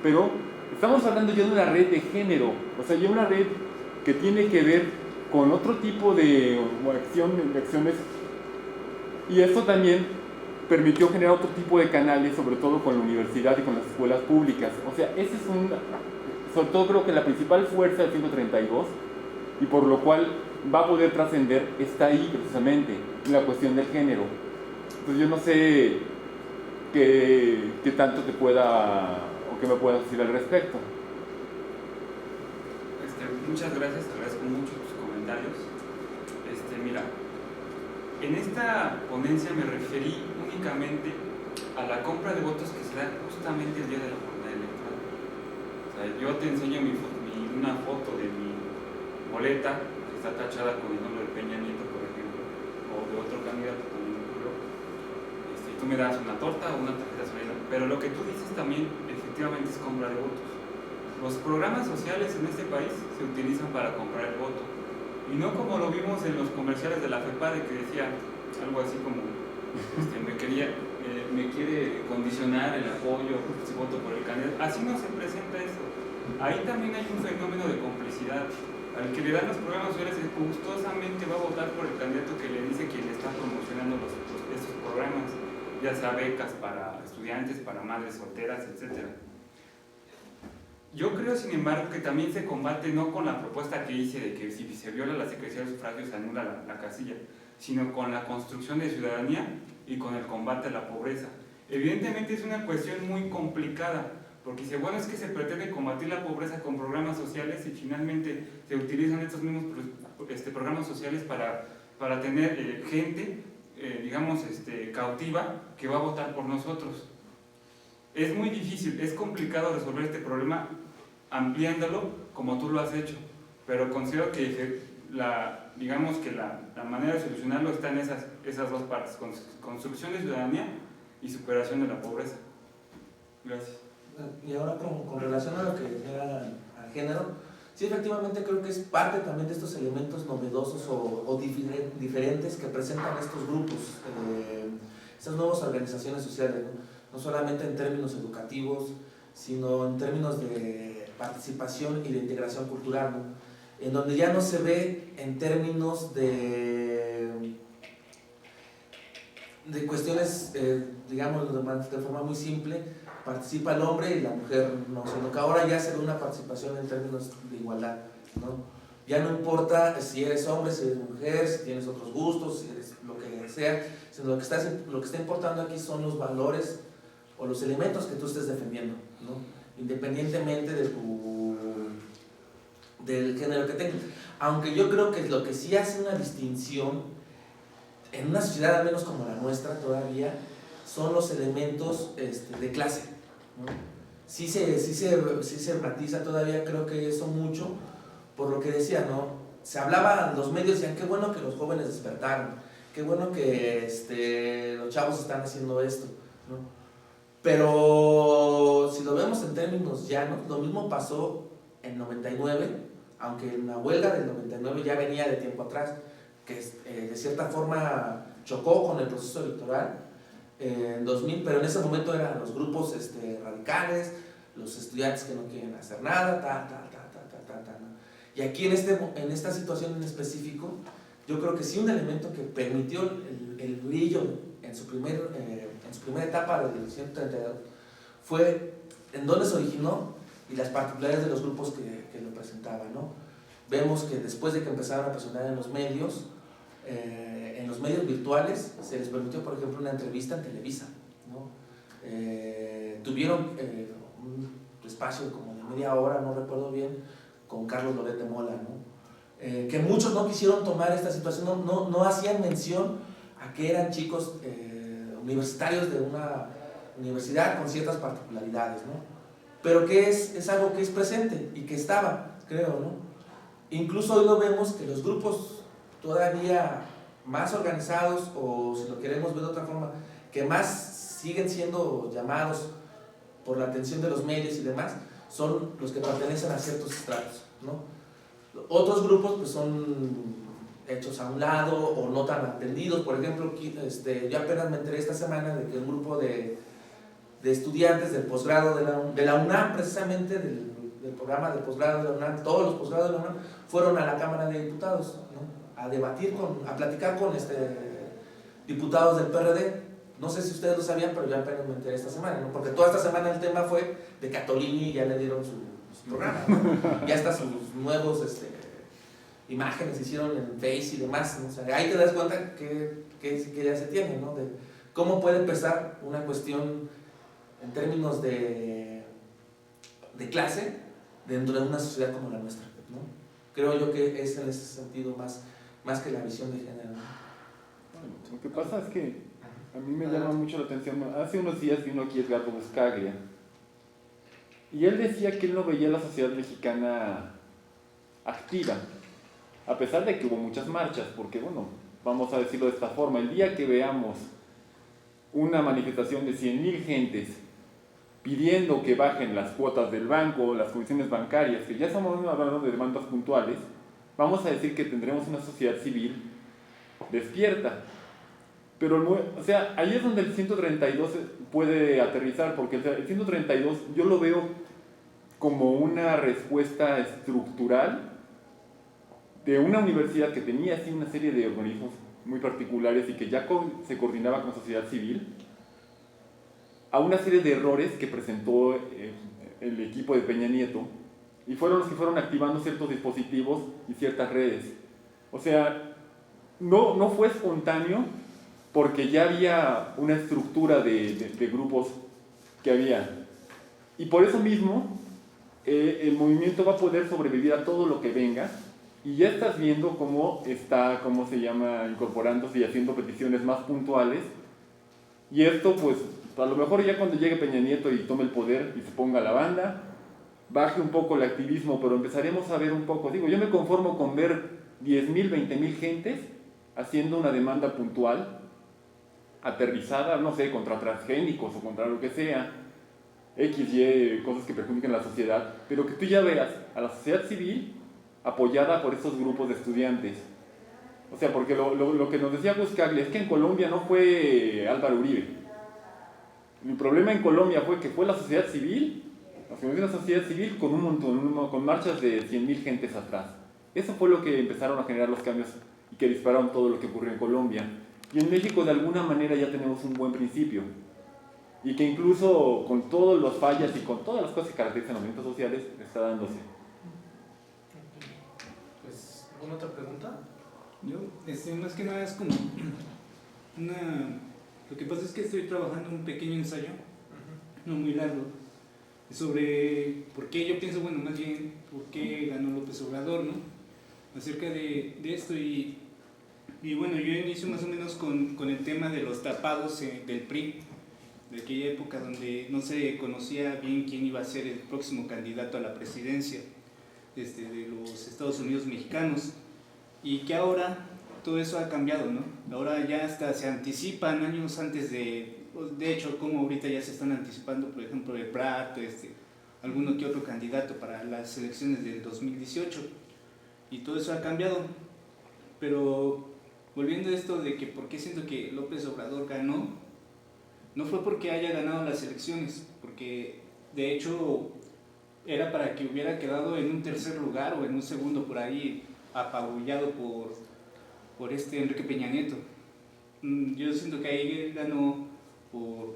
pero estamos hablando ya de una red de género, o sea, ya una red que tiene que ver con otro tipo de acciones, y esto también permitió generar otro tipo de canales, sobre todo con la universidad y con las escuelas públicas. O sea, ese es sobre todo creo que la principal fuerza del 132, y por lo cual va a poder trascender, está ahí precisamente, la cuestión del género. Entonces yo no sé qué tanto te pueda, o qué me puedas decir al respecto. Muchas gracias, agradezco mucho tus comentarios. Mira, en esta ponencia me referí únicamente a la compra de votos que se da justamente el día de la jornada electoral. O sea, yo te enseño una foto de mi boleta que está tachada con el nombre de Peña Nieto, por ejemplo, o de otro candidato también, y tú me das una torta o una tarjeta solera. Pero lo que tú dices también efectivamente es compra de votos. Los programas sociales en este país se utilizan para comprar el voto, y no como lo vimos en los comerciales de la FEPADE, que decía algo así como me quiere condicionar el apoyo si voto por el candidato. Así no se presenta esto. Ahí también hay un fenómeno de complicidad. Al que le dan los programas sociales gustosamente va a votar por el candidato que le dice quién está promocionando estos programas, ya sea becas para estudiantes, para madres solteras, etc. Yo creo, sin embargo, que también se combate no con la propuesta que hice de que si se viola la secrecía del sufragio se anula la casilla, sino con la construcción de ciudadanía y con el combate a la pobreza. Evidentemente es una cuestión muy complicada, porque dice, bueno, es que se pretende combatir la pobreza con programas sociales y finalmente se utilizan estos mismos programas sociales para tener gente, cautiva, que va a votar por nosotros. Es muy difícil, es complicado resolver este problema ampliándolo como tú lo has hecho, pero considero que la manera de solucionarlo está en esas dos partes: construcción de ciudadanía y superación de la pobreza. Gracias. Y ahora con relación a lo que era al género, sí, efectivamente creo que es parte también de estos elementos novedosos o diferentes que presentan estos grupos, estas nuevas organizaciones sociales, ¿no? No solamente en términos educativos, sino en términos de participación y de integración cultural, ¿no? En donde ya no se ve en términos de cuestiones, digamos de forma muy simple, participa el hombre y la mujer no, sino que ahora ya se ve una participación en términos de igualdad, ¿no? Ya no importa si eres hombre, si eres mujer, si tienes otros gustos, si eres lo que sea, sino lo que está importando aquí son los valores o los elementos que tú estés defendiendo, ¿no? Independientemente del género que tengas. Aunque yo creo que lo que sí hace una distinción en una sociedad al menos como la nuestra todavía son los elementos de clase, ¿no? Sí se matiza todavía, creo que eso mucho, por lo que decía, ¿no? Se hablaba, los medios decían, qué bueno que los jóvenes despertaron, qué bueno que los chavos están haciendo esto, ¿no? Pero si lo vemos en términos llanos, lo mismo pasó en 99, aunque en la huelga del 99 ya venía de tiempo atrás, que de cierta forma chocó con el proceso electoral en 2000, pero en ese momento eran los grupos radicales, los estudiantes que no quieren hacer nada, ¿no? Y aquí en esta situación en específico, yo creo que sí un elemento que permitió el brillo en su primera etapa del 132 fue en dónde se originó y las particularidades de los grupos que lo presentaban, ¿no? Vemos que después de que empezaron a presionar en los medios virtuales, se les permitió, por ejemplo, una entrevista en Televisa, ¿no? Tuvieron un espacio como de media hora, no recuerdo bien, con Carlos Loret de Mola, ¿no? Que muchos no quisieron tomar esta situación, no hacían mención a que eran chicos universitarios de una universidad con ciertas particularidades, ¿no? Pero que es algo que es presente y que estaba, creo, ¿no? Incluso hoy lo vemos que los grupos todavía más organizados, o si lo queremos ver de otra forma, que más siguen siendo llamados por la atención de los medios y demás, son los que pertenecen a ciertos estratos, ¿no? Otros grupos pues son hechos a un lado o no tan atendidos. Por ejemplo, yo apenas me enteré esta semana de que un grupo de estudiantes del posgrado de la UNAM, precisamente del programa de posgrado de la UNAM, todos los posgrados de la UNAM fueron a la Cámara de Diputados, ¿no? A debatir, a platicar con diputados del PRD. No sé si ustedes lo sabían, pero yo apenas me enteré esta semana, ¿no? Porque toda esta semana el tema fue de Catolini y ya le dieron su programa, ¿no? Ya hasta sus nuevos imágenes hicieron en Face y demás, ¿no? O sea, ahí te das cuenta que ya se tiene, ¿no? De cómo puede empezar una cuestión en términos de clase dentro de una sociedad como la nuestra, ¿no? Creo yo que es en ese sentido más que la visión de género, ¿no? Bueno, lo que pasa es que a mí me llama mucho la atención. Hace unos días vino aquí Edgardo Buscaglia y él decía que él no veía la sociedad mexicana activa, a pesar de que hubo muchas marchas, porque bueno, vamos a decirlo de esta forma, el día que veamos una manifestación de 100,000 gentes pidiendo que bajen las cuotas del banco, las comisiones bancarias, que ya estamos hablando de demandas puntuales, vamos a decir que tendremos una sociedad civil despierta. Pero, o sea, ahí es donde el 132 puede aterrizar, porque el 132 yo lo veo como una respuesta estructural de una universidad que tenía así una serie de organismos muy particulares y que ya se coordinaba con la sociedad civil, a una serie de errores que presentó el equipo de Peña Nieto, y fueron los que fueron activando ciertos dispositivos y ciertas redes. O sea, no fue espontáneo, porque ya había una estructura de grupos que había. Y por eso mismo, el movimiento va a poder sobrevivir a todo lo que venga, y ya estás viendo cómo está, incorporándose y haciendo peticiones más puntuales. Y esto, pues, a lo mejor ya cuando llegue Peña Nieto y tome el poder y se ponga la banda, baje un poco el activismo, pero empezaremos a ver un poco. Digo, yo me conformo con ver 10,000, 20,000 gentes haciendo una demanda puntual, aterrizada, no sé, contra transgénicos o contra lo que sea, Y, cosas que perjudican a la sociedad, pero que tú ya veas a la sociedad civil apoyada por estos grupos de estudiantes. O sea, porque lo que nos decía Buscaglia es que en Colombia no fue Álvaro Uribe. El problema en Colombia fue la sociedad civil, la sociedad civil con un montón, con marchas de 100,000 gentes atrás. Eso fue lo que empezaron a generar los cambios y que dispararon todo lo que ocurrió en Colombia. Y en México de alguna manera ya tenemos un buen principio. Y que incluso con todas las fallas y con todas las cosas que caracterizan los movimientos sociales, está dándose. Pues, ¿alguna otra pregunta? Yo, más que nada es como lo que pasa es que estoy trabajando un pequeño ensayo, no muy largo, sobre por qué yo pienso, bueno, más bien, por qué ganó López Obrador, ¿no? Acerca de esto y bueno, yo inicio más o menos con el tema de los tapados del PRI, de aquella época donde no se conocía bien quién iba a ser el próximo candidato a la presidencia de los Estados Unidos mexicanos, y que ahora todo eso ha cambiado, ¿no? Ahora ya hasta se anticipan años antes de hecho, como ahorita ya se están anticipando, por ejemplo, el PRAT, alguno que otro candidato para las elecciones del 2018, y todo eso ha cambiado. Pero volviendo a esto de que por qué siento que López Obrador ganó, no fue porque haya ganado las elecciones, porque de hecho era para que hubiera quedado en un tercer lugar o en un segundo por ahí, apabullado por Enrique Peña Nieto. Yo siento que ahí ganó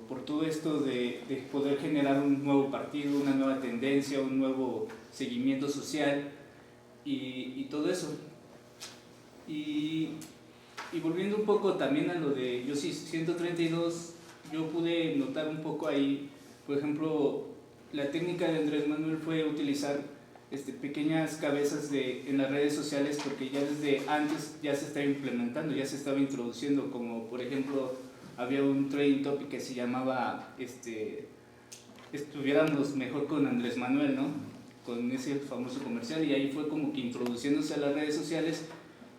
por todo esto de poder generar un nuevo partido, una nueva tendencia, un nuevo seguimiento social y todo eso. Y volviendo un poco también a lo de yo sí 132, yo pude notar un poco ahí, por ejemplo, la técnica de Andrés Manuel fue utilizar pequeñas cabezas en las redes sociales, porque ya desde antes ya se estaba implementando, ya se estaba introduciendo, como por ejemplo había un trending topic que se llamaba estuviéramos mejor con Andrés Manuel, ¿no? Con ese famoso comercial, y ahí fue como que introduciéndose a las redes sociales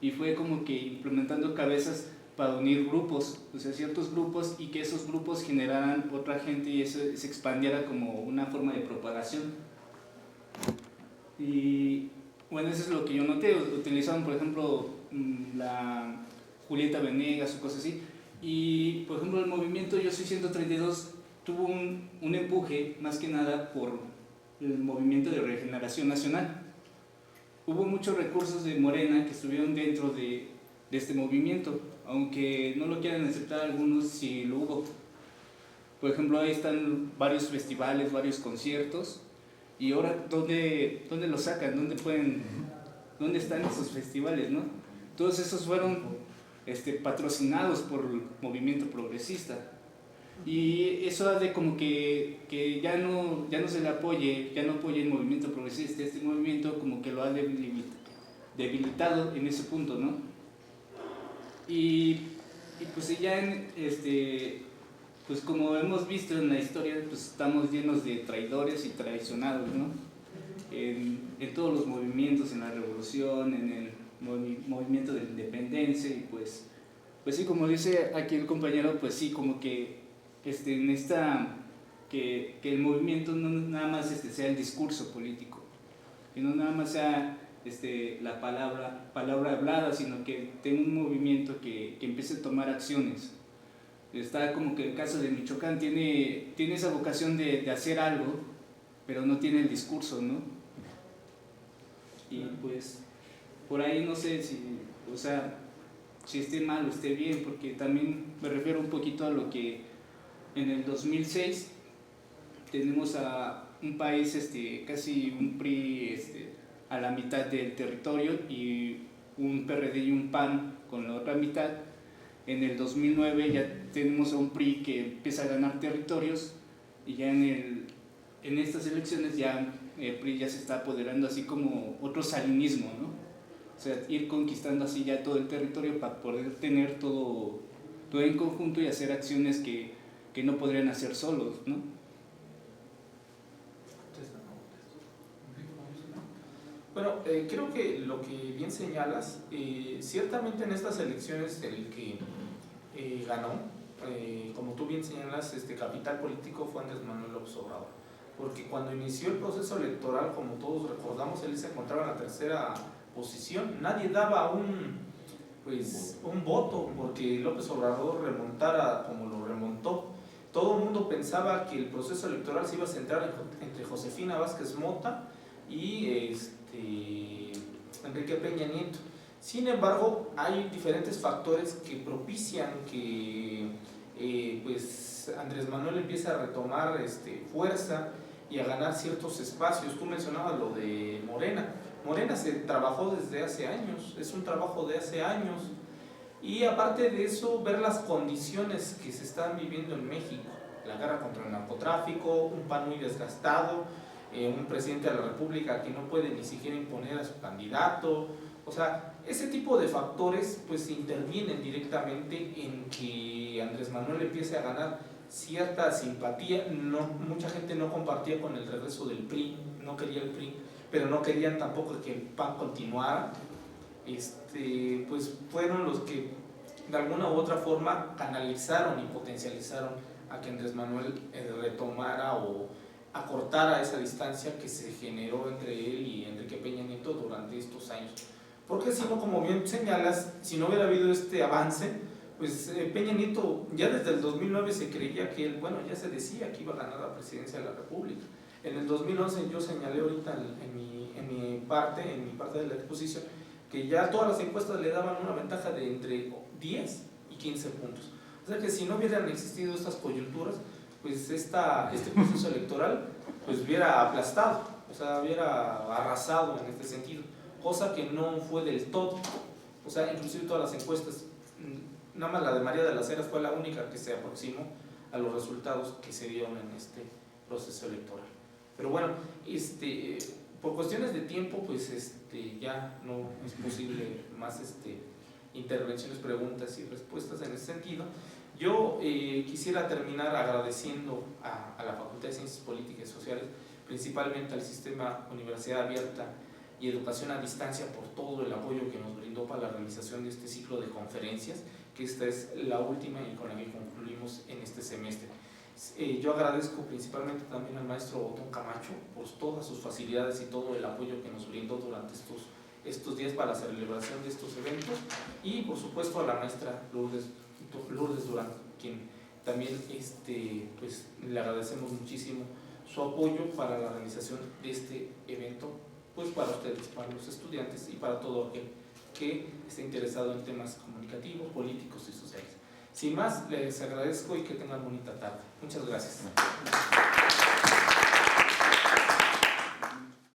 y fue como que implementando cabezas para unir grupos, o sea, ciertos grupos, y que esos grupos generaran otra gente y eso se expandiera como una forma de propagación. Y bueno, eso es lo que yo noté. Utilizaban, por ejemplo, la Julieta Venegas o cosas así, y por ejemplo el movimiento Yo Soy 132 tuvo un empuje más que nada por el movimiento de regeneración nacional. Hubo muchos recursos de Morena que estuvieron dentro de este movimiento, aunque no lo quieran aceptar algunos, sí lo hubo. Por ejemplo, ahí están varios festivales, varios conciertos, y ahora ¿dónde lo sacan? ¿Dónde están esos festivales, no? Todos esos fueron patrocinados por el movimiento progresista, y eso hace como que ya no se le apoye, ya no apoya el movimiento progresista. Este movimiento como que lo ha debilitado en ese punto, ¿no? Y pues ya pues como hemos visto en la historia, pues estamos llenos de traidores y traicionados, ¿no? En todos los movimientos, en la revolución, en el movimiento de la independencia, y pues sí, como dice aquí el compañero, pues sí, como que en que el movimiento no nada más sea el discurso político, que no nada más sea la palabra hablada, sino que tenga un movimiento que empiece a tomar acciones. Está como que el caso de Michoacán tiene esa vocación de hacer algo, pero no tiene el discurso, ¿no? Y pues por ahí no sé si esté mal o esté bien, porque también me refiero un poquito a lo que en el 2006 tenemos a un país, casi un PRI a la mitad del territorio, y un PRD y un PAN con la otra mitad. En el 2009 ya tenemos a un PRI que empieza a ganar territorios, y ya en estas elecciones ya el PRI ya se está apoderando, así como otro salinismo, ¿no? O sea, ir conquistando así ya todo el territorio para poder tener todo en conjunto y hacer acciones que no podrían hacer solos, ¿no? Bueno, creo que lo que bien señalas, ciertamente en estas elecciones el que ganó, como tú bien señalas, capital político fue Andrés Manuel López Obrador, porque cuando inició el proceso electoral, como todos recordamos, él se encontraba en la tercera posición. Nadie daba un voto porque López Obrador remontara como lo remontó. Todo el mundo pensaba que el proceso electoral se iba a centrar entre Josefina Vázquez Mota y Enrique Peña Nieto. Sin embargo, hay diferentes factores que propician que pues Andrés Manuel empiece a retomar fuerza y a ganar ciertos espacios. Tú mencionabas lo de Morena. Morena se trabajó desde hace años, es un trabajo de hace años, y aparte de eso, ver las condiciones que se están viviendo en México, la guerra contra el narcotráfico, un PAN muy desgastado, un presidente de la República que no puede ni siquiera imponer a su candidato. O sea, ese tipo de factores pues intervienen directamente en que Andrés Manuel empiece a ganar cierta simpatía. Mucha gente no compartía con el regreso del PRI, no quería el PRI, pero no querían tampoco que el PAN continuara. pues fueron los que de alguna u otra forma canalizaron y potencializaron a que Andrés Manuel retomara o acortara esa distancia que se generó entre él y Enrique Peña Nieto durante estos años. Porque si no, como bien señalas, si no hubiera habido este avance, pues Peña Nieto ya desde el 2009 se creía que él, bueno, ya se decía que iba a ganar la presidencia de la República. En el 2011 yo señalé ahorita en mi parte de la exposición que ya todas las encuestas le daban una ventaja de entre 10 y 15 puntos. O sea que si no hubieran existido estas coyunturas, pues este proceso electoral pues hubiera aplastado, o sea, hubiera arrasado en este sentido, cosa que no fue del todo. O sea, inclusive todas las encuestas, nada más la de María de las Heras fue la única que se aproximó a los resultados que se dieron en este proceso electoral. Pero bueno, por cuestiones de tiempo, pues ya no es posible más intervenciones, preguntas y respuestas en ese sentido. Yo quisiera terminar agradeciendo a la Facultad de Ciencias Políticas y Sociales, principalmente al Sistema Universidad Abierta y Educación a Distancia, por todo el apoyo que nos brindó para la realización de este ciclo de conferencias, que esta es la última y con la que concluimos en este semestre. Yo agradezco principalmente también al maestro Otón Camacho por todas sus facilidades y todo el apoyo que nos brindó durante estos días para la celebración de estos eventos, y por supuesto a la maestra Lourdes Durán, quien también pues, le agradecemos muchísimo su apoyo para la realización de este evento, pues para ustedes, para los estudiantes y para todo aquel que esté interesado en temas comunicativos, políticos y sociales. Sin más, les agradezco y que tengan bonita tarde. Muchas gracias.